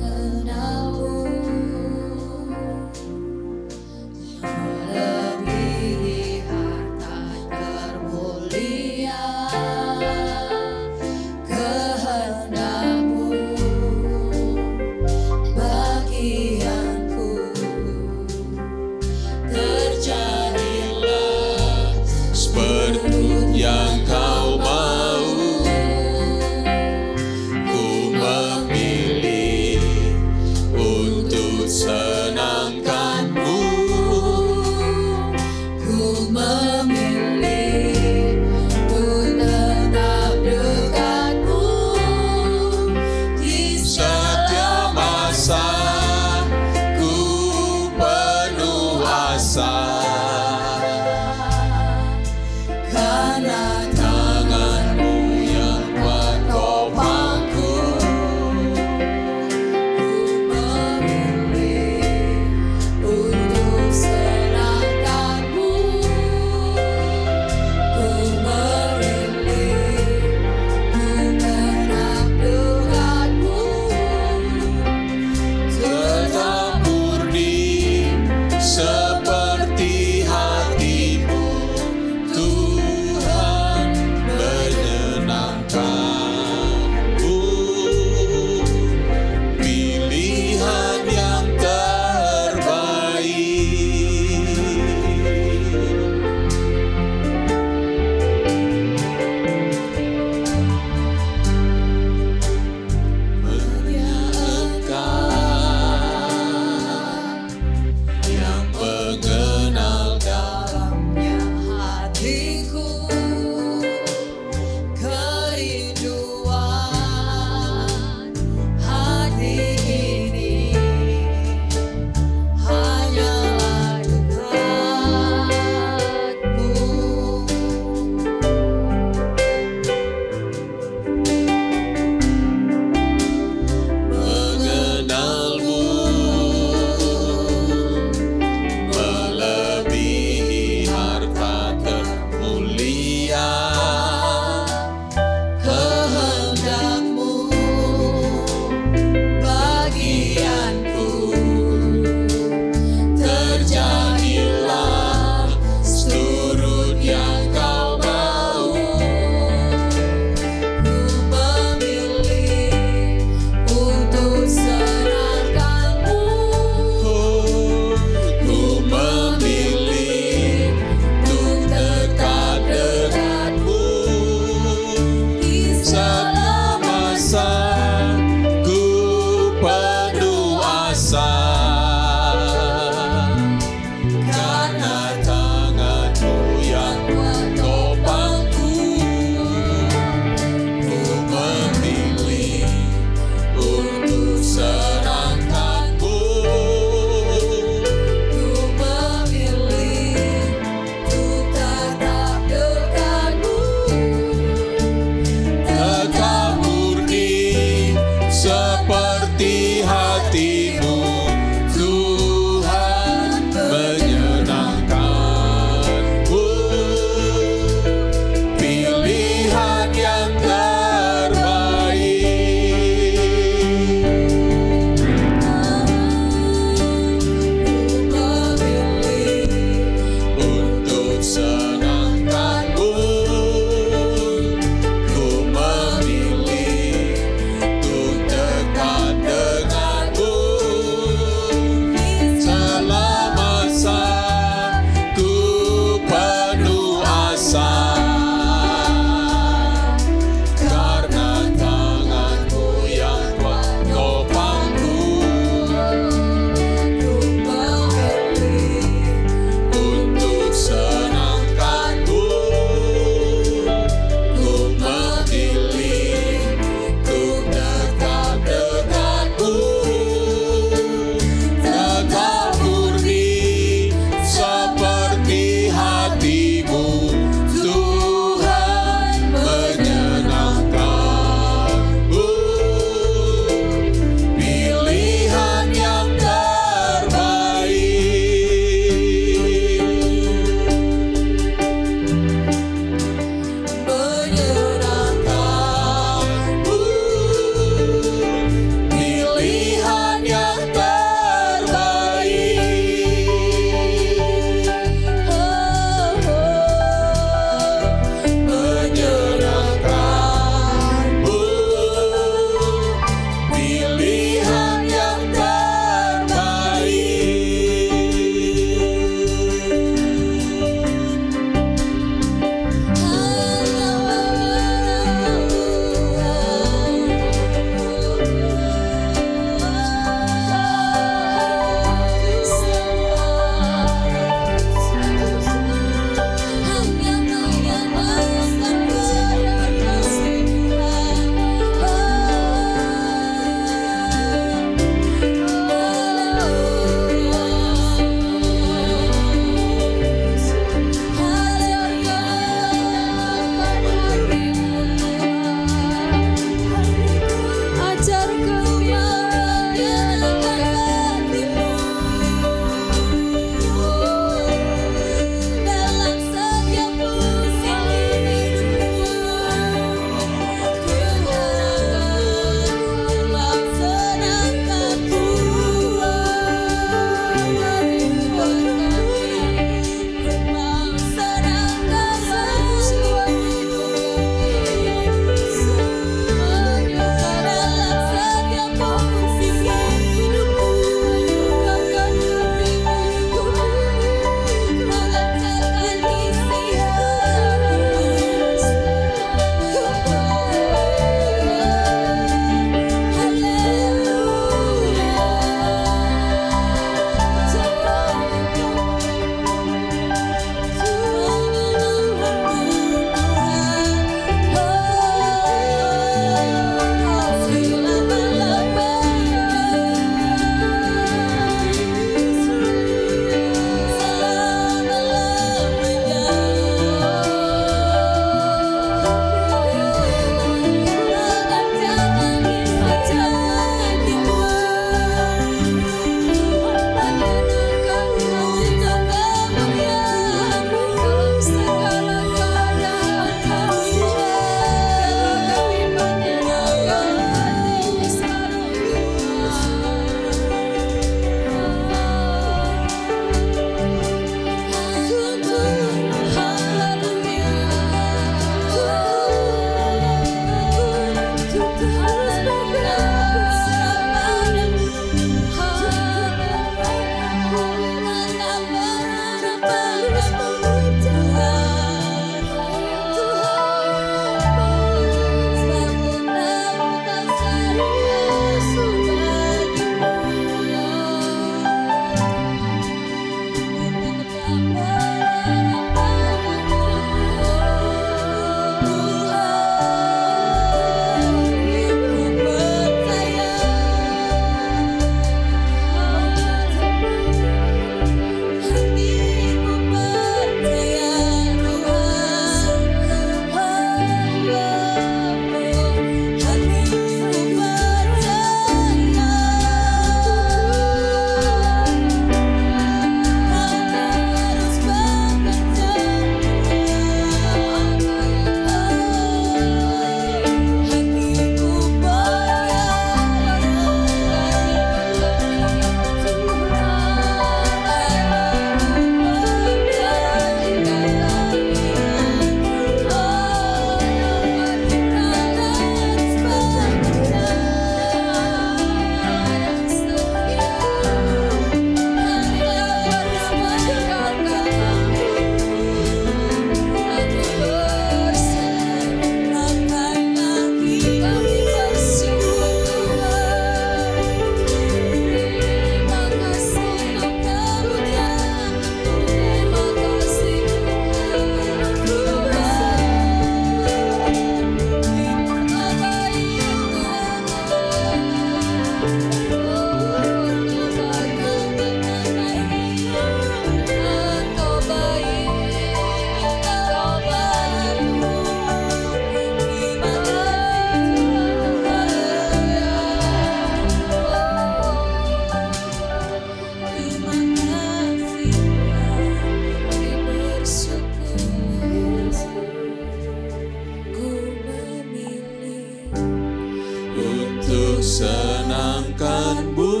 senangkan-Mu.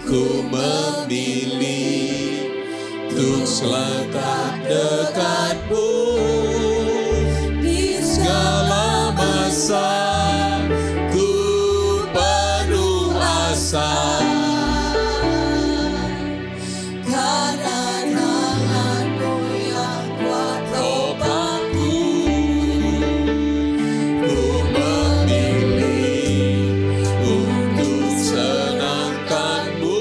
Ku memilih untuk lekat dekat-Mu di segala masa. Ku penuh asa karena tangan-Mu yang kuat topangku. Ku memilih untuk senangkan-Mu.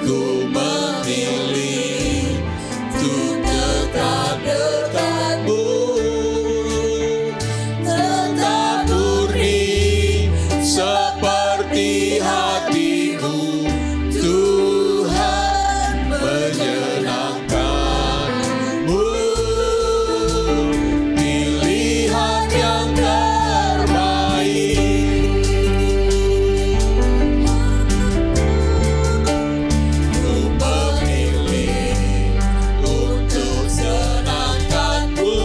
Ku memilih untuk dekat dekat-Mu. Tetap murni seperti hati-Mu, Tuhan, menyenangkan-Mu. Pilihan yang terbaik. Ku memilih untuk senangkan-Mu.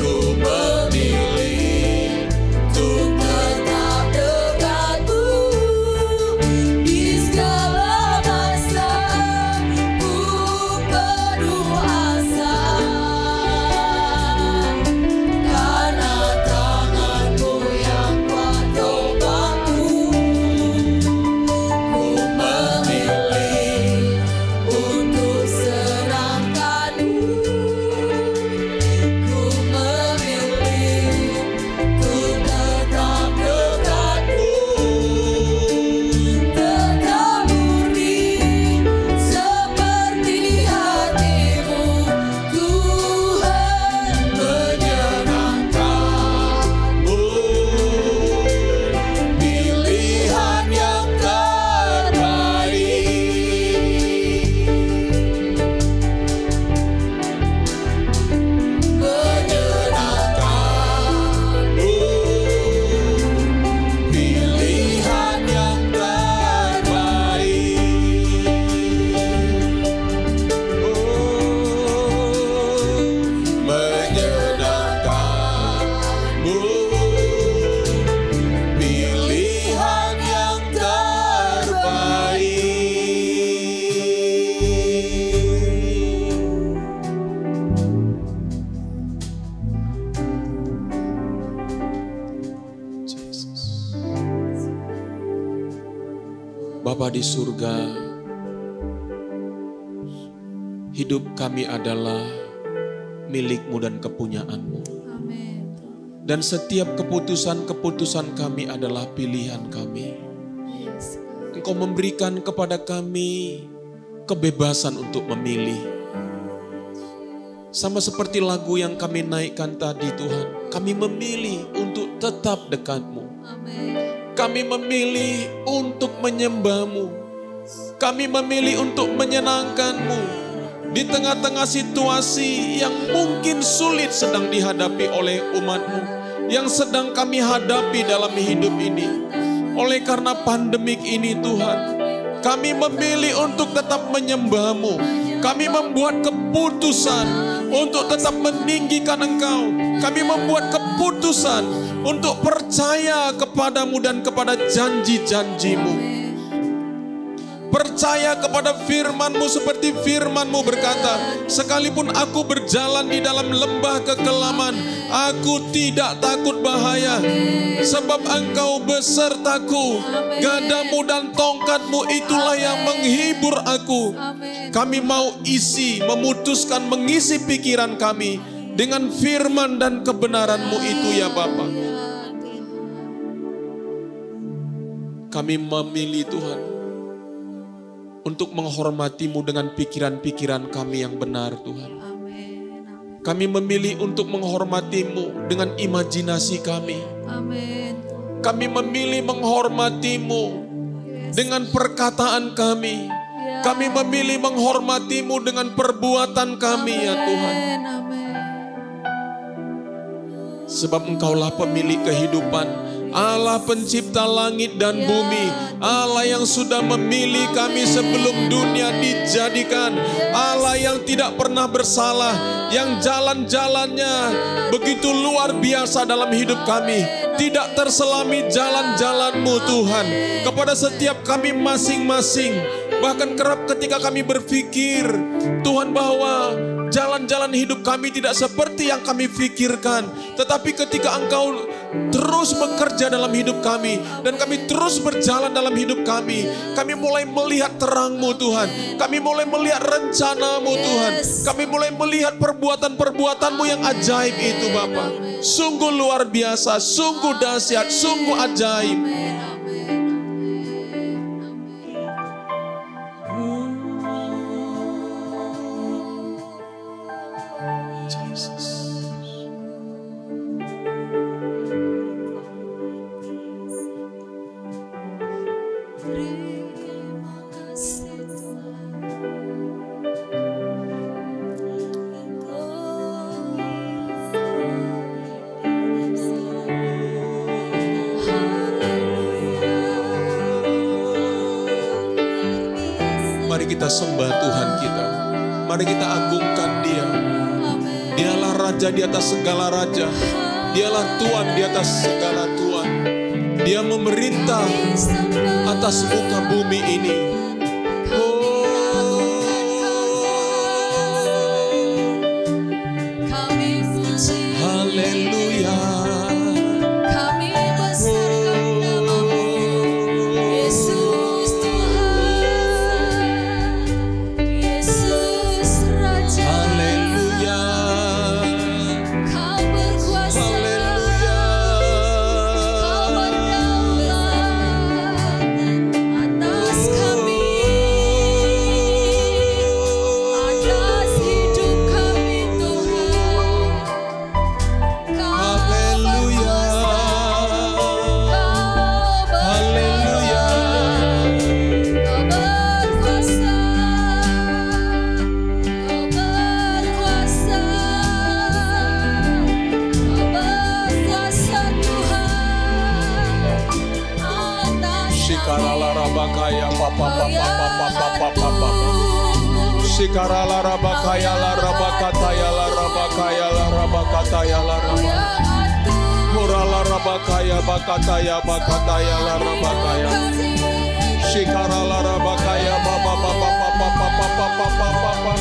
Ku memilih untuk tetap dekat-Mu di segala masa. Ku penuh asa karena tangan-Mu yang kuat topangku. Ku memilih untuk serahkan-Mu. Ku memilih untuk tetap dekat-Mu. Tetap murni seperti hati-Mu, Tuhan, menyenangkan-Mu. Pilihan yang terbaik. Menyenangkan-Mu. Pilihan yang terbaik. Menyenangkan-Mu. Pilihan yang terbaik. Jesus. Bapa di surga, hidup kami adalah milik-Mu dan kepunyaan-Mu. Amin. Dan setiap keputusan-keputusan kami adalah pilihan kami. Yes. Engkau memberikan kepada kami kebebasan untuk memilih. Sama seperti lagu yang kami naikkan tadi Tuhan, kami memilih untuk tetap dekat-Mu. Amin. Kami memilih untuk menyembah-Mu. Kami memilih untuk menyenangkan-Mu. Di tengah-tengah situasi yang mungkin sulit sedang dihadapi oleh umat-Mu, yang sedang kami hadapi dalam hidup ini. Oleh karena pandemik ini Tuhan, kami memilih untuk tetap menyembah-Mu. Kami membuat keputusan untuk tetap meninggikan Engkau. Kami membuat keputusan untuk percaya kepada-Mu dan kepada janji-janji-Mu. Percaya kepada firman-Mu seperti firman-Mu berkata, sekalipun aku berjalan di dalam lembah kekelaman, aku tidak takut bahaya. Sebab Engkau besertaku, gadamu dan tongkat-Mu itulah yang menghibur aku. Kami mau memutuskan mengisi pikiran kami dengan firman dan kebenaran-Mu itu ya Bapa. Kami memilih Tuhan untuk menghormati-Mu dengan pikiran-pikiran kami yang benar Tuhan. Kami memilih untuk menghormati-Mu dengan imajinasi kami. Kami memilih menghormati-Mu dengan perkataan kami. Kami memilih menghormati-Mu dengan perbuatan kami ya Tuhan. Sebab Engkaulah pemilik kehidupan Allah pencipta langit dan bumi, Allah yang sudah memilih kami sebelum dunia dijadikan, Allah yang tidak pernah bersalah, yang jalan-jalannya begitu luar biasa dalam hidup kami. Tidak terselami jalan-jalan-Mu Tuhan. Kepada setiap kami masing-masing, bahkan kerap ketika kami berpikir Tuhan bahwa jalan-jalan hidup kami tidak seperti yang kami pikirkan, tetapi ketika Engkau terus bekerja dalam hidup kami dan kami terus berjalan dalam hidup kami mulai melihat terang-Mu Tuhan, kami mulai melihat rencana-Mu Tuhan, kami mulai melihat perbuatan-perbuatan-Mu yang ajaib itu Bapa. Sungguh luar biasa, sungguh dahsyat, sungguh ajaib. Mari kita sembah Tuhan kita. Mari kita agungkan Dia. Dialah Raja di atas segala raja. Dialah Tuhan di atas segala Tuhan. Dia memerintah atas muka bumi ini. Haleluya. Sikarala rabakaya la rabakataya la rabakaya la rabakataya la rabakaya. Murala rabakaya bakataya bakataya la rabakaya. Sikarala rabakaya baba baba baba baba baba baba.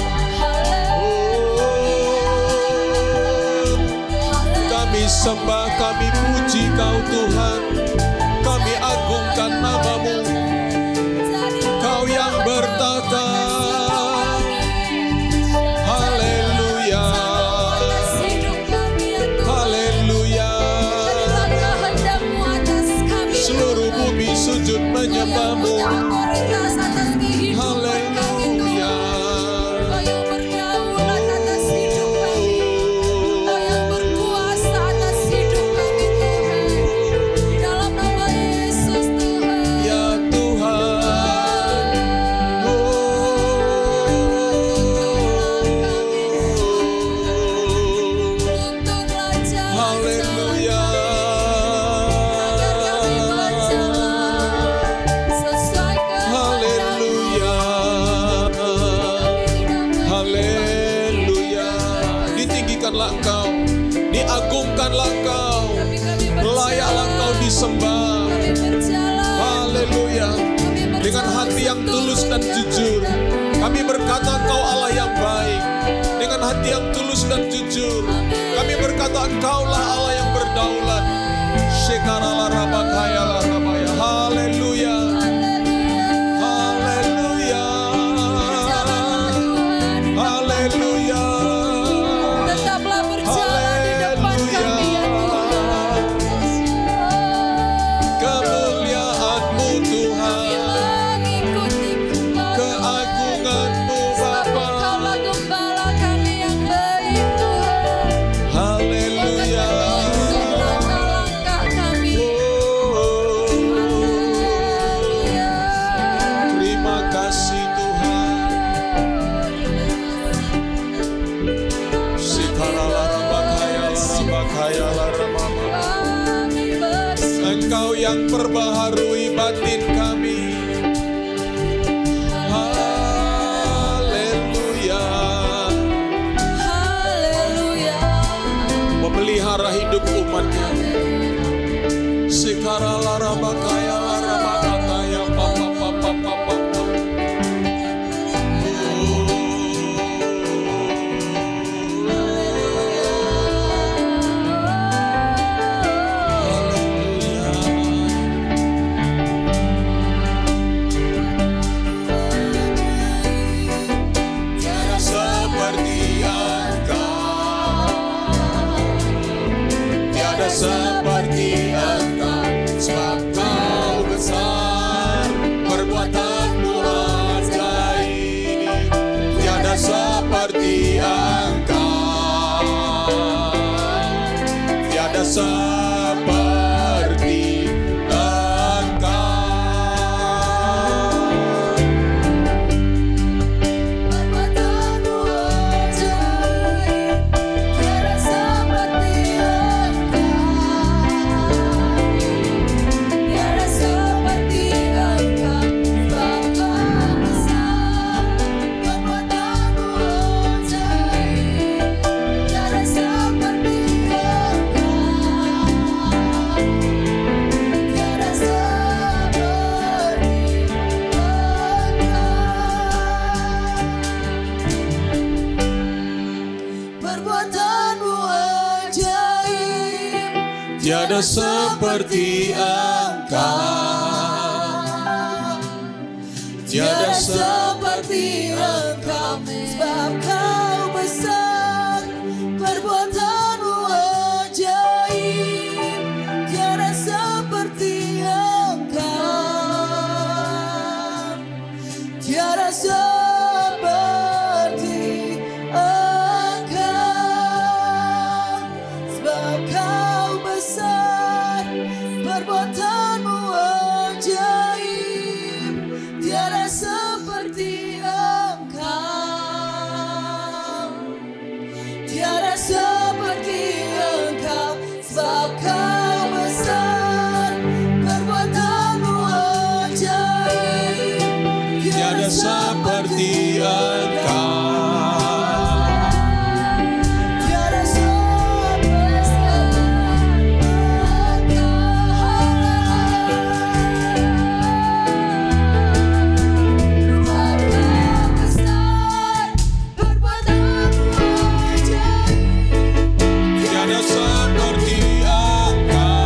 Kami sembah, kami puji Kau Tuhan. Kami agungkan nama-Mu. Kau yang bertata. Sujud menyembah-Mu. Haleluya. Kau yang berdaulat atas hidup kami. Kau yang berkuasa atas hidup kami Tuhan. Dalam nama Yesus Tuhan. Ya Tuhan. Tuntunlah jalan Haleluya. Engkau, diagungkanlah Engkau, layaklah Engkau disembah. Haleluya. Dengan hati yang tulus dan jujur, kami berkata Engkau Allah yang baik. Dengan hati yang tulus dan jujur, kami berkata Engkaulah Allah yang berdaulat. Shekarala rabakaya la rabaya. Haleluya. Haleluya. Haleluya. Haleluya. yang perbaharui batin kami. Haleluya. Haleluya. Memelihara hidup umatnya. Sekara lara bakaya lara bakataya papa papa papa. Seperti Engkau, sebab Kau besar, perbuatanmu ajaib. Tiada seperti Engkau, tiada seperti Engkau. Perbuatanmu ajaib, tiada seperti Tiada seperti Engkau, tiada seperti Engkau, sebab Kau besar, perbuatanmu ajaib. Tiada seperti Engkau, tiada seperti Engkau, sebab Kau besar, perbuatanmu ajaib. Tiada seperti Engkau, tiada seperti Engkau, sebab Kau besar, perbuatanmu ajaib. tiada seperti Engkau. Tiada seperti Tiada seperti Engkau,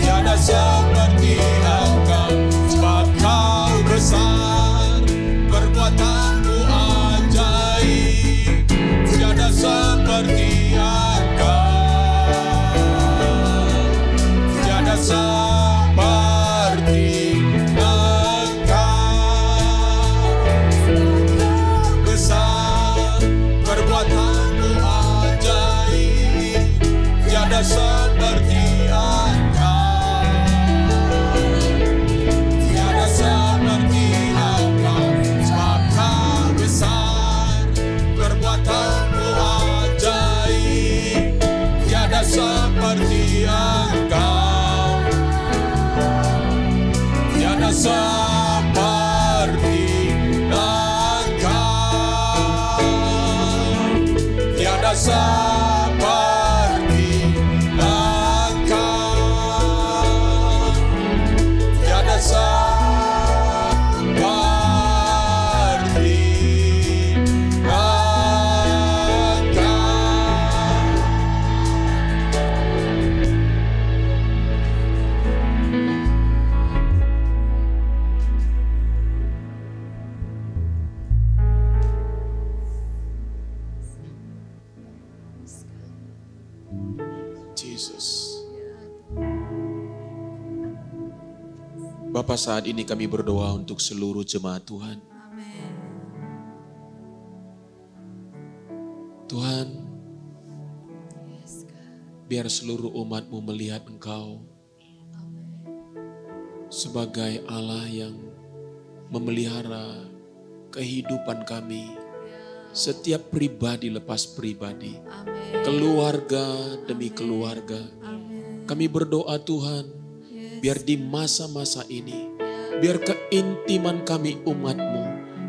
tiada seperti Engkau, sebab Kau besar, perbuatanmu ajaib. Tiada seperti Engkau, tiada seperti Engkau, besar, perbuatanmu ajaib. Tiada seperti Engkau, tiada seperti Engkau, sebab Kau besar, perbuatanmu ajaib. Tiada seperti Engkau, tiada seperti Engkau, tiada seperti Engkau, tiada seperti Jesus. Bapak, saat ini kami berdoa untuk seluruh jemaat Tuhan. Tuhan, biar seluruh umat-Mu melihat Engkau sebagai Allah yang memelihara kehidupan kami. Setiap pribadi lepas pribadi, keluarga demi keluarga, Kami berdoa Tuhan, biar di masa-masa ini, biar keintiman kami umat-Mu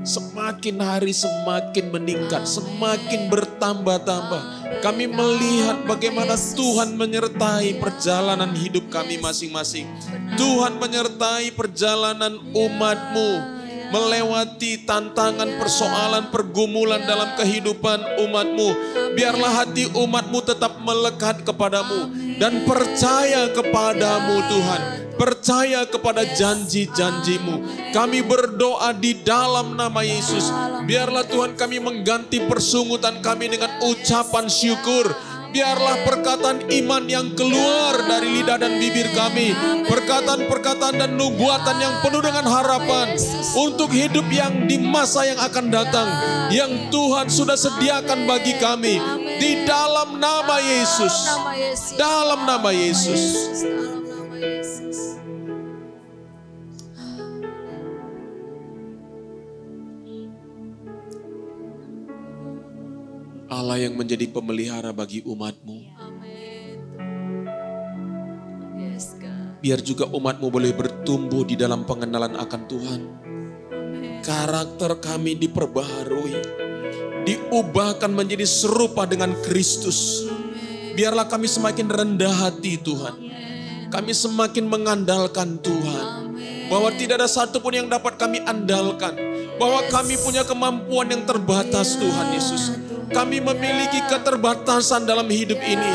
semakin hari semakin meningkat, semakin bertambah-tambah. Kami melihat bagaimana Tuhan menyertai perjalanan hidup kami masing-masing. Tuhan menyertai perjalanan umat-Mu melewati tantangan, persoalan, pergumulan dalam kehidupan umat-Mu. Biarlah hati umat-Mu tetap melekat kepadamu dan percaya kepadamu Tuhan. Percaya kepada janji-janji-Mu. Kami berdoa di dalam nama Yesus. Biarlah Tuhan kami mengganti persungutan kami dengan ucapan syukur. Biarlah perkataan iman yang keluar dari lidah dan bibir kami. Perkataan-perkataan dan nubuatan yang penuh dengan harapan. Untuk hidup yang di masa yang akan datang. Yang Tuhan sudah sediakan bagi kami. Di dalam nama Yesus. Dalam nama Yesus. Allah yang menjadi pemelihara bagi umat-Mu. Biar juga umat-Mu boleh bertumbuh di dalam pengenalan akan Tuhan. Karakter kami diperbaharui. Diubahkan menjadi serupa dengan Kristus. Biarlah kami semakin rendah hati Tuhan. Kami semakin mengandalkan Tuhan. Bahwa tidak ada satupun yang dapat kami andalkan. Bahwa kami punya kemampuan yang terbatas Tuhan Yesus. Kami memiliki keterbatasan dalam hidup ini.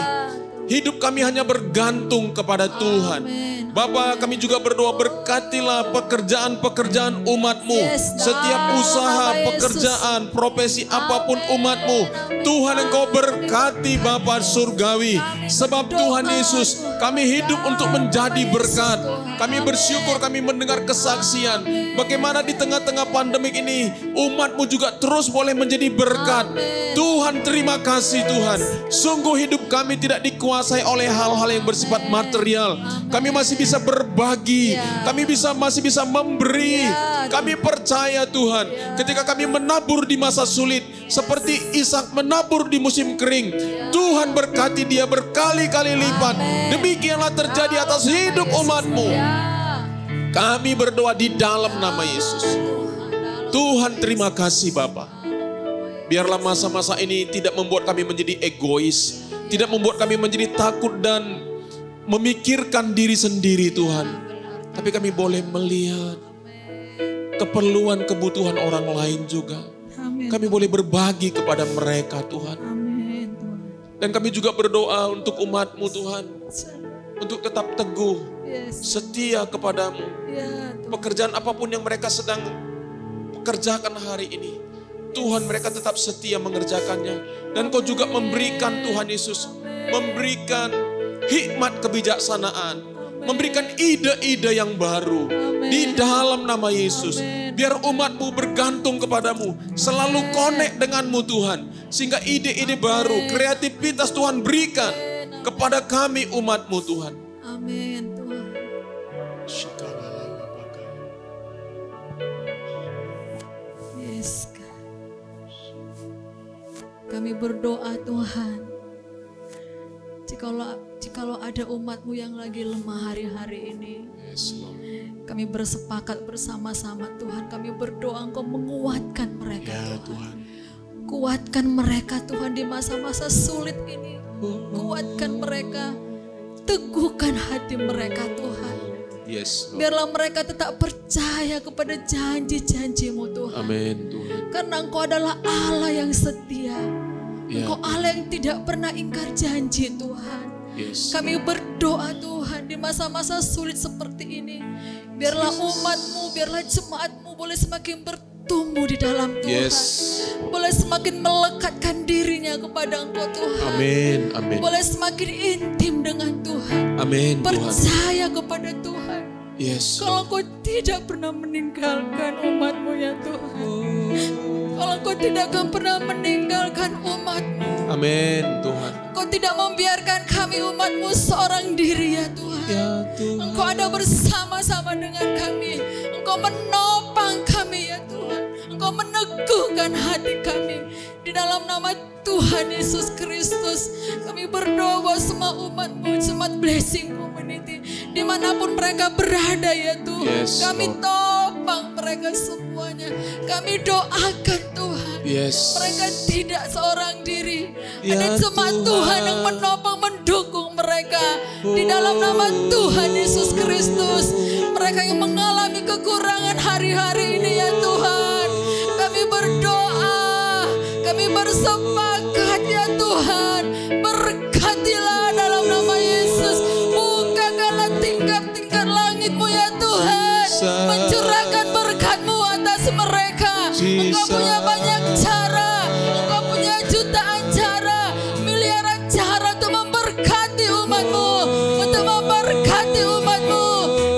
Hidup kami hanya bergantung kepada Tuhan. Bapa, kami juga berdoa, berkatilah pekerjaan-pekerjaan umat-Mu. Setiap usaha, pekerjaan, profesi apapun umat-Mu. Tuhan Engkau berkati Bapa surgawi. Sebab Tuhan Yesus, kami hidup untuk menjadi berkat. Kami bersyukur kami mendengar kesaksian. Bagaimana di tengah-tengah pandemik ini, umat-Mu juga terus boleh menjadi berkat. Tuhan terima kasih Tuhan. Sungguh hidup kami tidak dikuasai oleh hal-hal yang bersifat material. Kami masih bisa berbagi. Kami masih bisa memberi. Kami percaya Tuhan. Ketika kami menabur di masa sulit. Seperti Ishak menabur di musim kering. Tuhan berkati dia berkali-kali lipat. Demikianlah terjadi atas hidup umat-Mu. Kami berdoa di dalam nama Yesus. Tuhan terima kasih Bapa. Biarlah masa-masa ini tidak membuat kami menjadi egois. Tidak membuat kami menjadi takut dan memikirkan diri sendiri Tuhan. Tapi kami boleh melihat keperluan kebutuhan orang lain juga. Kami boleh berbagi kepada mereka Tuhan. Dan kami juga berdoa untuk umat-Mu Tuhan. Untuk tetap teguh, setia kepadamu. Pekerjaan apapun yang mereka sedang pekerjakan hari ini. Tuhan mereka tetap setia mengerjakannya. Dan Kau juga memberikan Tuhan Yesus. Memberikan hikmat kebijaksanaan. Memberikan ide-ide yang baru. Di dalam nama Yesus. Biar umat-Mu bergantung kepadamu. Selalu connect denganmu Tuhan. Sehingga ide-ide baru, kreativitas Tuhan berikan kepada kami umat-Mu Tuhan. Amin Tuhan. Yes God. Kami berdoa Tuhan. Jikalau ada umat-Mu yang lagi lemah hari-hari ini. Kami bersepakat bersama-sama Tuhan. Kami berdoa Engkau menguatkan mereka Tuhan. Kuatkan mereka Tuhan di masa-masa sulit ini. Kuatkan mereka. Teguhkan hati mereka Tuhan. Biarlah mereka tetap percaya kepada janji-janji-Mu Tuhan. Amin Tuhan. Karena Engkau adalah Allah yang setia. Engkau Allah yang tidak pernah ingkar janji Tuhan. Kami berdoa Tuhan di masa-masa sulit seperti ini. Biarlah umat-Mu, biarlah jemaat-Mu boleh semakin bertumbuh di dalam Tuhan. Boleh semakin melekatkan dirinya kepada Engkau Tuhan. Amin, amin. Boleh semakin intim dengan Tuhan. Amin, percaya kepada Tuhan. Kalau Engkau tidak pernah meninggalkan umat-Mu ya Tuhan. Kalau Engkau tidak akan pernah meninggalkan umat-Mu. Amin Tuhan. Engkau tidak membiarkan kami umat-Mu seorang diri ya Tuhan. Engkau ada bersama-sama dengan kami. Engkau menopang kami ya Tuhan. Engkau meneguhkan hati kami. Di Di dalam nama Tuhan Yesus Kristus, kami berdoa buat semua umat-Mu, Jemaat Blessing Community, dimanapun mereka berada ya Tuhan. Yes, kami Lord. topang mereka semuanya. Kami doakan Tuhan. Yes. Mereka tidak seorang diri. Ya Ada jemaat Tuhan. Tuhan yang menopang, mendukung mereka. Di dalam nama Tuhan Yesus Kristus. Mereka yang mengalami kekurangan hari-hari ini ya Tuhan. Kami berdoa, kami bersepakat ya Tuhan. Berkatilah dalam nama Yesus. Bukakanlah tingkap-tingkap langit-Mu ya Tuhan. Mencurahkan berkat-Mu atas mereka. Engkau punya banyak cara. Engkau punya jutaan cara, miliaran cara untuk memberkati umat-Mu. Untuk memberkati umat-Mu.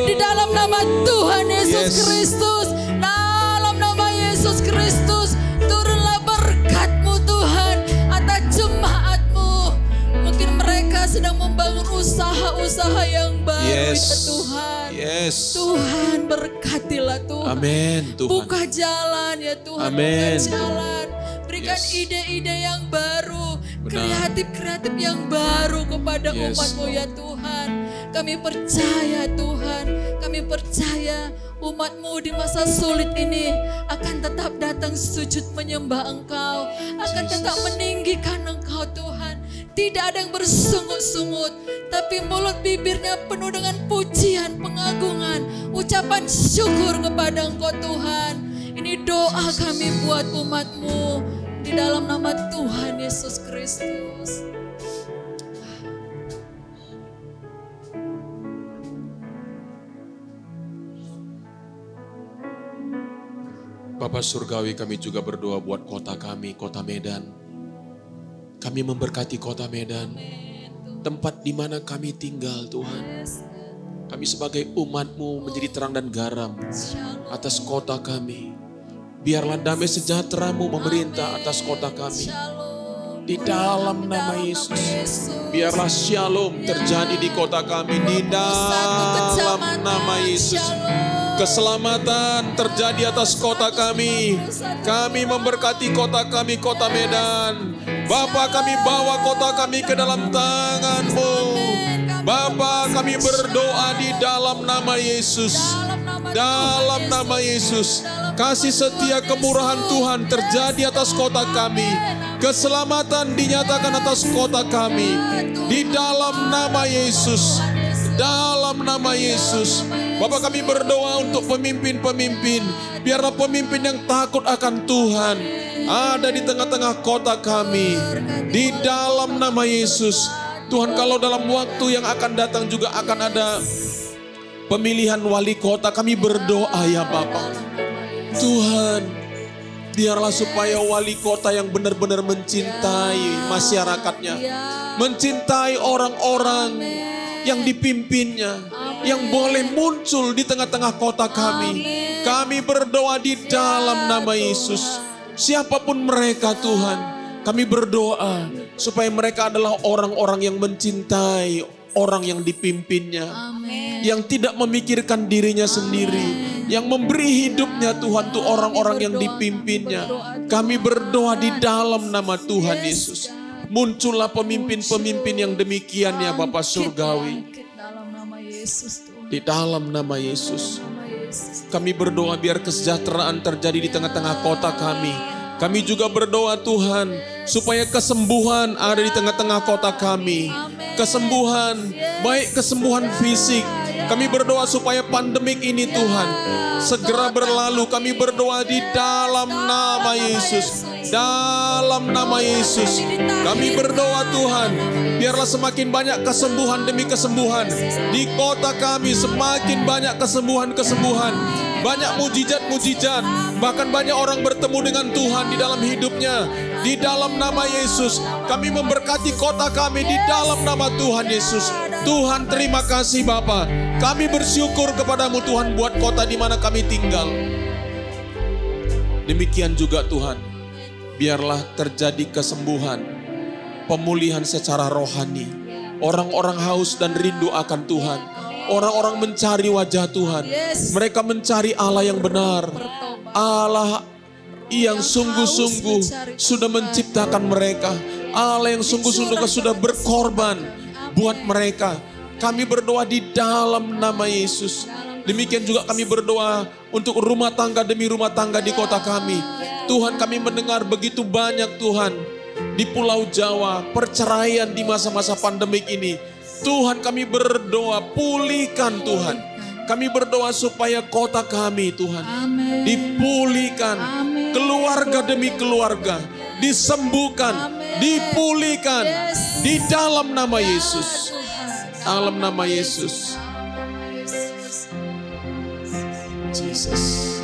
Di dalam nama Tuhan Yesus Yes. Kristus. Dalam nama Yesus Kristus. Turunlah berkat-Mu Tuhan atas jemaat-Mu. Mungkin mereka sedang membangun usaha-usaha yang baru ya Yes. Tuhan. Yes. Tuhan berkatilah Tuhan. Amin Tuhan. Buka jalan ya Tuhan. Amin. Buka jalan. Berikan Yes. ide-ide yang baru. Benar. Kreatif-kreatif yang baru kepada Yes, umat-Mu ya Tuhan. Kami percaya Tuhan. Kami percaya umat-Mu di masa sulit ini akan tetap datang sujud menyembah Engkau. Akan tetap meninggikan Engkau Tuhan. Tidak ada yang bersungut-sungut, tapi mulut bibirnya penuh dengan pujian, pengagungan, ucapan syukur kepada Engkau Tuhan. Ini doa kami buat umat-Mu di dalam nama Tuhan Yesus Kristus. Bapa Surgawi, kami juga berdoa buat kota kami, kota Medan. Kami memberkati kota Medan, tempat di mana kami tinggal Tuhan. Kami sebagai umat-Mu menjadi terang dan garam atas kota kami. Biarlah damai sejahtera-Mu memerintah atas kota kami. Di dalam nama Yesus, biarlah shalom terjadi di kota kami. Di dalam nama Yesus, keselamatan terjadi atas kota kami. Kami memberkati kota kami, kota Medan. Bapa, kami bawa kota kami ke dalam tangan-Mu. Bapa, kami berdoa di dalam nama Yesus. Dalam nama Yesus, kasih setia kemurahan Tuhan terjadi atas kota kami. Keselamatan dinyatakan atas kota kami. Di dalam nama Yesus. Dalam nama Yesus. Bapak, kami berdoa untuk pemimpin-pemimpin. Biarlah pemimpin yang takut akan Tuhan ada di tengah-tengah kota kami. Di dalam nama Yesus. Tuhan, kalau dalam waktu yang akan datang juga akan ada pemilihan wali kota, kami berdoa ya Bapak. Tuhan, biarlah supaya wali kota yang benar-benar mencintai masyarakatnya. Mencintai orang-orang yang dipimpinnya, yang boleh muncul di tengah-tengah kota kami. Kami berdoa di dalam nama Yesus. Siapapun mereka Tuhan, kami berdoa supaya mereka adalah orang-orang yang mencintai orang yang dipimpinnya. Yang tidak memikirkan dirinya sendiri. Yang memberi hidupnya Tuhan untuk orang-orang yang dipimpinnya. Kami berdoa di dalam nama Tuhan Yesus. Muncullah pemimpin-pemimpin yang demikian ya Bapa Surgawi. Dalam nama Yesus Tuhan. Di dalam nama Yesus. Kami berdoa biar kesejahteraan terjadi di tengah-tengah kota kami. Kami juga berdoa Tuhan supaya kesembuhan ada di tengah-tengah kota kami. Kesembuhan, baik kesembuhan fisik. Kami berdoa supaya pandemik ini Tuhan segera berlalu. Kami berdoa di dalam nama Yesus. Dalam nama Yesus. Kami berdoa Tuhan, biarlah semakin banyak kesembuhan demi kesembuhan. Di kota kami semakin banyak kesembuhan-kesembuhan. Banyak mujizat-mujizat. Bahkan banyak orang bertemu dengan Tuhan di dalam hidupnya. Di dalam nama Yesus. Kami memberkati kota kami di dalam nama Tuhan Yesus. Tuhan, terima kasih Bapa. Kami bersyukur kepadamu Tuhan buat kota di mana kami tinggal. Demikian juga Tuhan. Biarlah terjadi kesembuhan, pemulihan secara rohani. Orang-orang haus dan rindu akan Tuhan. Orang-orang mencari wajah Tuhan. Mereka mencari Allah yang benar. Allah yang sungguh-sungguh sudah menciptakan mereka. Allah yang sungguh-sungguh sudah berkorban buat mereka. Kami berdoa di dalam nama Yesus. Demikian juga kami berdoa untuk rumah tangga demi rumah tangga di kota kami. Tuhan, kami mendengar begitu banyak Tuhan di Pulau Jawa perceraian di masa-masa pandemik ini. Tuhan, kami berdoa pulihkan Tuhan. Kami berdoa supaya kota kami Tuhan dipulihkan. Keluarga demi keluarga disembuhkan, dipulihkan di dalam nama Yesus. Dalam nama Yesus. Jesus.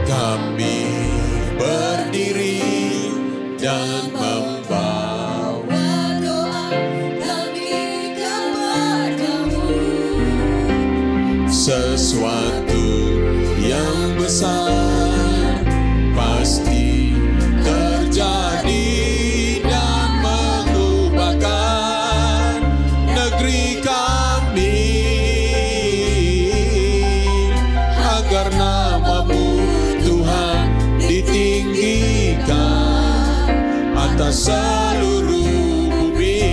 Kami berdiri dan membawa doa kami kepadamu. Sesuatu yang besar pasti terjadi dan mengubahkan negeri kami, agar nama-Mu Tuhan ditinggikan atas seluruh bumi.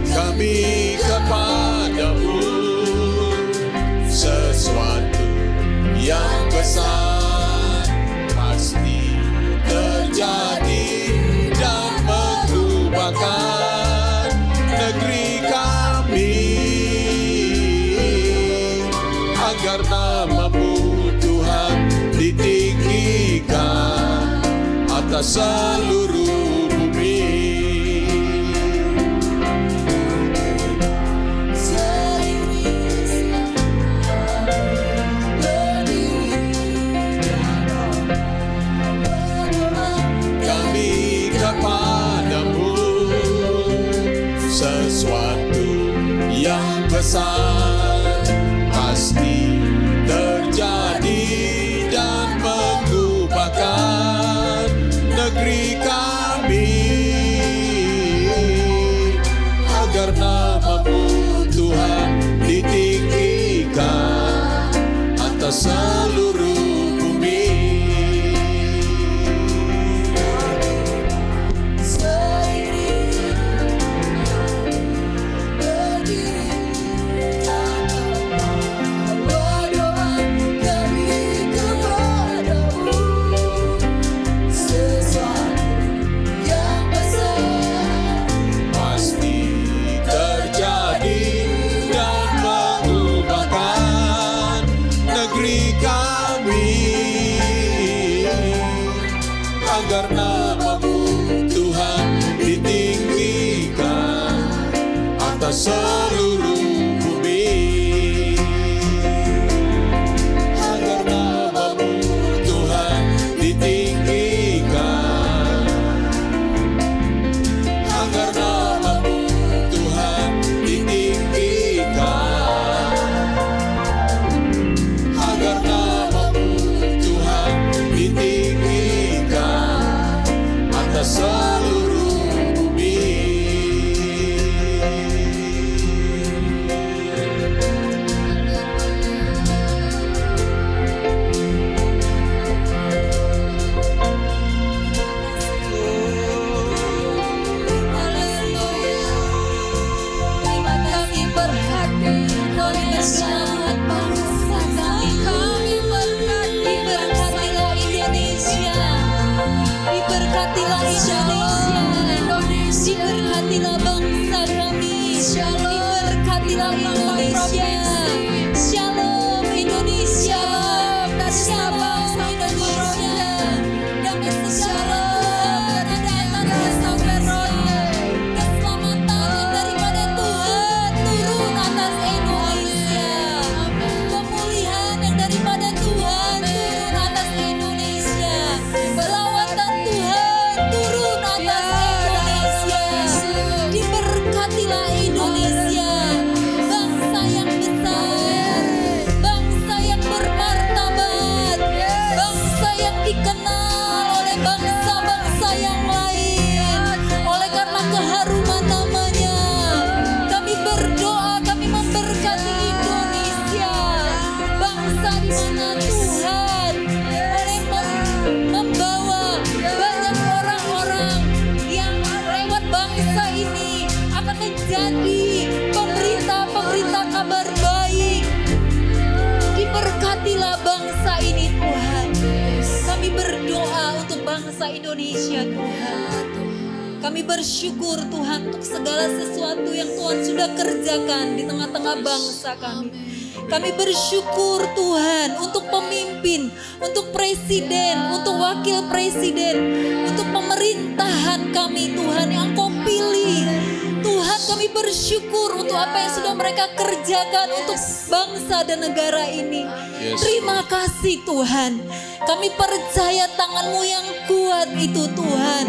Kami kepadamu, sesuatu yang besar pasti terjadi dan mengubahkan negeri kami, agar nama-Mu Tuhan ditinggikan atas seluruh bumi. Kami kepadamu, sesuatu yang besar pasti terjadi dan mengubahkan negeri kami, agar nama-Mu Tuhan ditinggikan atas seluruh bumi. Agar nama-Mu Tuhan ditinggikan atas seluruh bumi. Agar nama-Mu Tuhan ditinggikan. Agar nama-Mu Tuhan ditinggikan. Agar nama-Mu Tuhan ditinggikan atas seluruh bumi. berdoa untuk bangsa Indonesia Tuhan. Kami bersyukur Tuhan untuk segala sesuatu yang Tuhan sudah kerjakan di tengah-tengah bangsa kami. Kami bersyukur Tuhan untuk pemimpin, untuk presiden, untuk wakil presiden, untuk pemerintahan kami Tuhan yang Engkau pilih. Tuhan, kami bersyukur untuk apa yang sudah mereka kerjakan untuk bangsa dan negara ini. Terima kasih Tuhan. Kami percaya tangan-Mu yang kuat itu Tuhan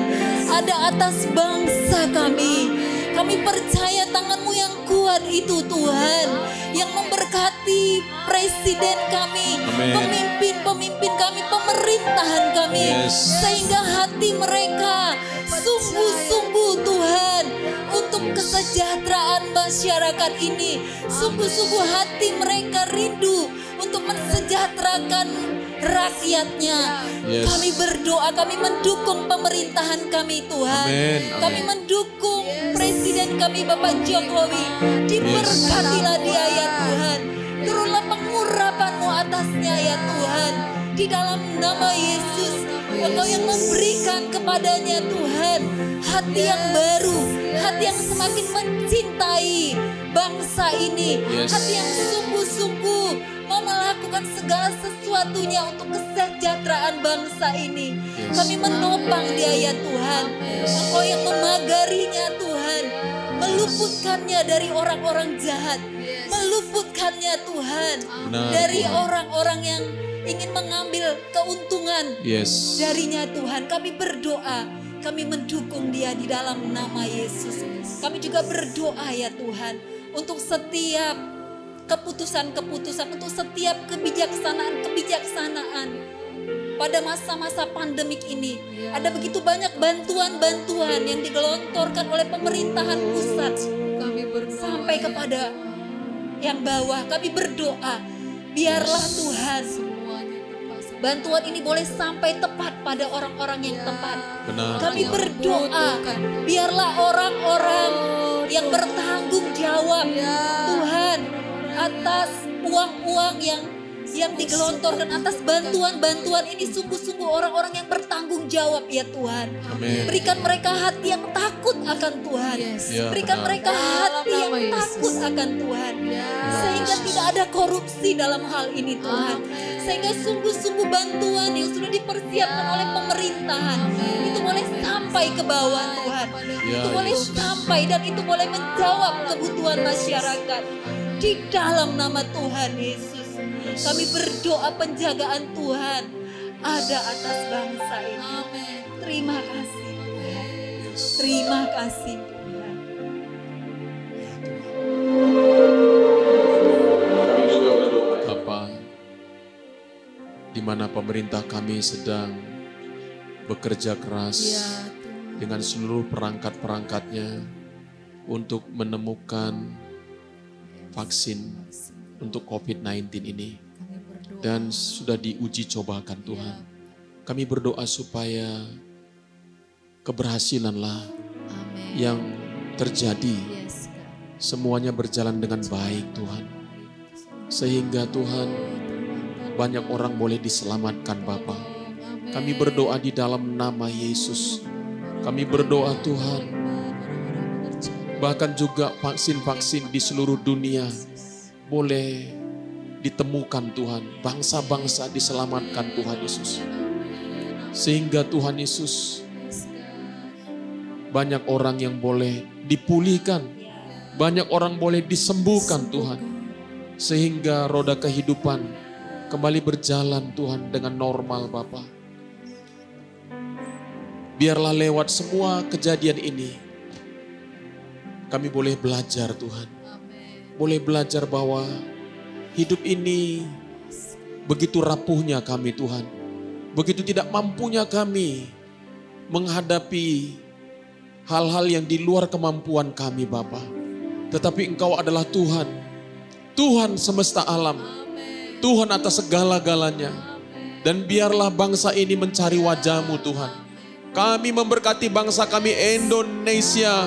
ada atas bangsa kami. Kami percaya tangan-Mu yang kuat itu Tuhan yang memberkati presiden kami, pemimpin-pemimpin kami, pemerintahan kami, sehingga hati mereka sungguh-sungguh Tuhan untuk kesejahteraan masyarakat ini. Sungguh-sungguh hati mereka rindu untuk mensejahterakan rakyatnya. Kami berdoa, kami mendukung pemerintahan kami Tuhan. Kami mendukung presiden kami Bapak Jokowi. Diberkatilah dia ya Tuhan. Turunlah pengurapan-Mu atasnya ya Tuhan. Di dalam nama Yesus, Engkau yang memberikan kepadanya Tuhan hati yang baru, hati yang semakin mencintai bangsa ini, hati yang sungguh-sungguh mau melakukan segala sesuatunya untuk kesejahteraan bangsa ini. Kami menopang dia ya Tuhan. Engkau yang memagarinya Tuhan, meluputkannya dari orang-orang jahat, meluputkannya Tuhan dari orang-orang yang ingin mengambil keuntungan darinya Tuhan. Kami berdoa, kami mendukung dia di dalam nama Yesus. Kami juga berdoa ya Tuhan untuk setiap keputusan-keputusan, untuk setiap kebijaksanaan pada masa-masa pandemik ini. Ada begitu banyak bantuan-bantuan yang digelontorkan oleh pemerintahan pusat sampai kepada yang bawah. Kami berdoa, biarlah Tuhan bantuan ini boleh sampai tepat pada orang-orang yang tepat. Kami berdoa, biarlah orang-orang yang bertanggung jawab Tuhan atas uang-uang yang digelontorkan, atas bantuan-bantuan ini, sungguh-sungguh orang-orang yang bertanggung jawab ya Tuhan. Berikan mereka hati yang takut akan Tuhan. Berikan mereka hati yang takut akan Tuhan. Sehingga tidak ada korupsi dalam hal ini Tuhan. Sehingga sungguh-sungguh bantuan yang sudah dipersiapkan oleh pemerintahan itu boleh sampai ke bawah Tuhan. Itu boleh sampai dan itu boleh menjawab kebutuhan masyarakat. Di dalam nama Tuhan Yesus, kami berdoa penjagaan Tuhan ada atas bangsa ini. Terima kasih. Terima kasih Tuhan. Bapa, di mana pemerintah kami sedang bekerja keras dengan seluruh perangkat-perangkatnya untuk menemukan vaksin untuk COVID-19 ini, dan sudah diuji cobakan Tuhan. Kami berdoa supaya keberhasilanlah yang terjadi, semuanya berjalan dengan baik Tuhan, sehingga Tuhan banyak orang boleh diselamatkan Bapa. Kami berdoa di dalam nama Yesus. Kami berdoa Tuhan, bahkan juga vaksin-vaksin di seluruh dunia boleh ditemukan Tuhan. Bangsa-bangsa diselamatkan Tuhan Yesus. Sehingga Tuhan Yesus, banyak orang yang boleh dipulihkan. Banyak orang boleh disembuhkan Tuhan. Sehingga roda kehidupan kembali berjalan Tuhan dengan normal Bapa. Biarlah lewat semua kejadian ini, kami boleh belajar Tuhan. Boleh belajar bahwa hidup ini begitu rapuhnya kami Tuhan. Begitu tidak mampunya kami menghadapi hal-hal yang di luar kemampuan kami Bapa. Tetapi Engkau adalah Tuhan. Tuhan semesta alam. Tuhan atas segala-galanya. Dan biarlah bangsa ini mencari wajah-Mu Tuhan. Kami memberkati bangsa kami Indonesia.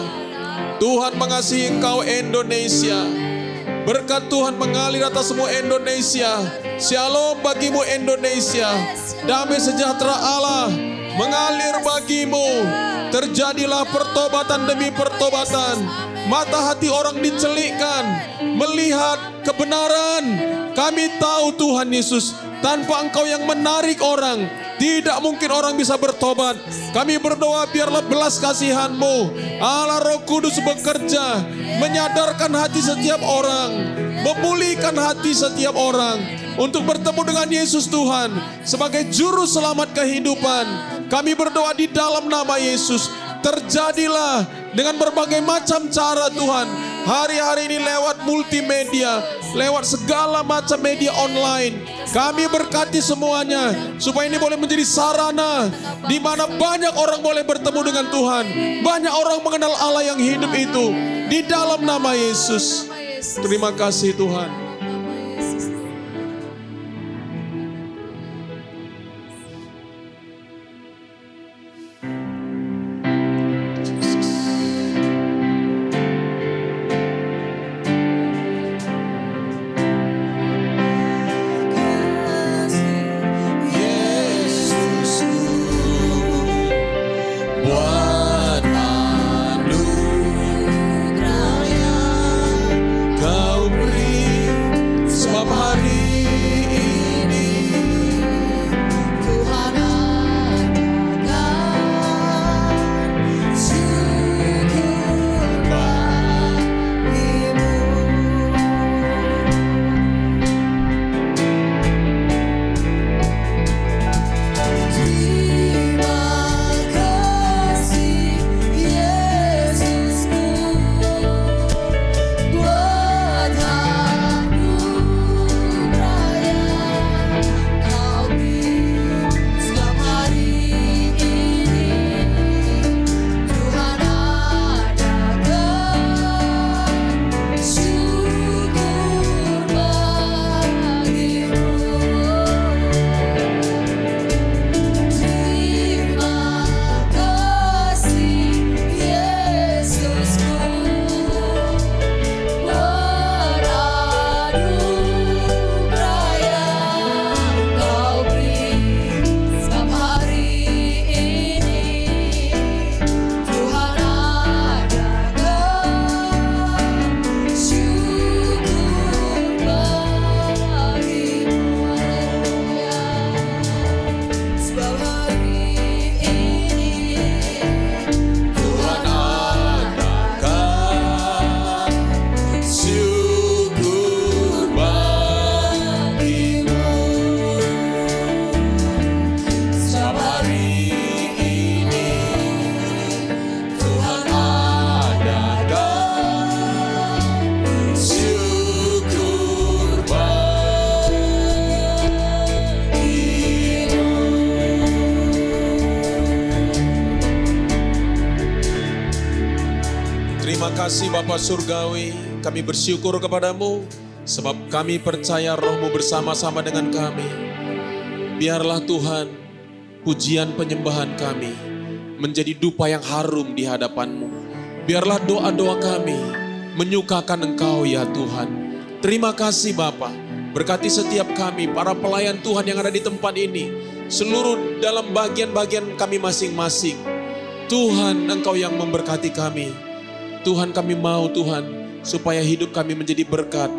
Tuhan mengasihi Engkau Indonesia. Berkat Tuhan mengalir atas semua Indonesia. Shalom bagimu Indonesia. Damai sejahtera Allah darimu. Terjadilah pertobatan demi pertobatan. Mata hati orang dicelikkan, melihat kebenaran. Kami tahu Tuhan Yesus, tanpa Engkau yang menarik orang, tidak mungkin orang bisa bertobat. Kami berdoa biarlah belas kasihan-Mu, Allah Roh Kudus bekerja, menyadarkan hati setiap orang, memulihkan hati setiap orang, untuk bertemu dengan Yesus Tuhan, sebagai juru selamat kehidupan. Kami berdoa di dalam nama Yesus, terjadilah dengan berbagai macam cara Tuhan. Hari-hari ini lewat multimedia, lewat segala macam media online. Kami berkati semuanya, supaya ini boleh menjadi sarana di mana banyak orang boleh bertemu dengan Tuhan. Banyak orang mengenal Allah yang hidup itu. Di dalam nama Yesus. Terima kasih Tuhan. Terima kasih Bapa Surgawi, kami bersyukur kepadamu, sebab kami percaya Roh-Mu bersama-sama dengan kami. Biarlah Tuhan, pujian penyembahan kami menjadi dupa yang harum di hadapan-Mu. Biarlah doa-doa kami menyukakan Engkau ya Tuhan. Terima kasih Bapa, berkati setiap kami, para pelayan Tuhan yang ada di tempat ini, seluruh dalam bagian-bagian kami masing-masing. Tuhan, Engkau yang memberkati kami. Tuhan, kami mau Tuhan, supaya hidup kami menjadi berkat,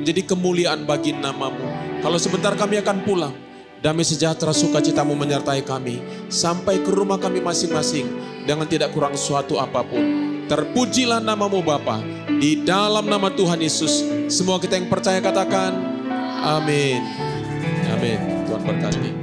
menjadi kemuliaan bagi nama-Mu. Kalau sebentar kami akan pulang, damai sejahtera sukacita-Mu menyertai kami, sampai ke rumah kami masing-masing, dengan tidak kurang suatu apapun. Terpujilah nama-Mu Bapa, di dalam nama Tuhan Yesus. Semua kita yang percaya katakan, amin. Amin. Tuhan berkati.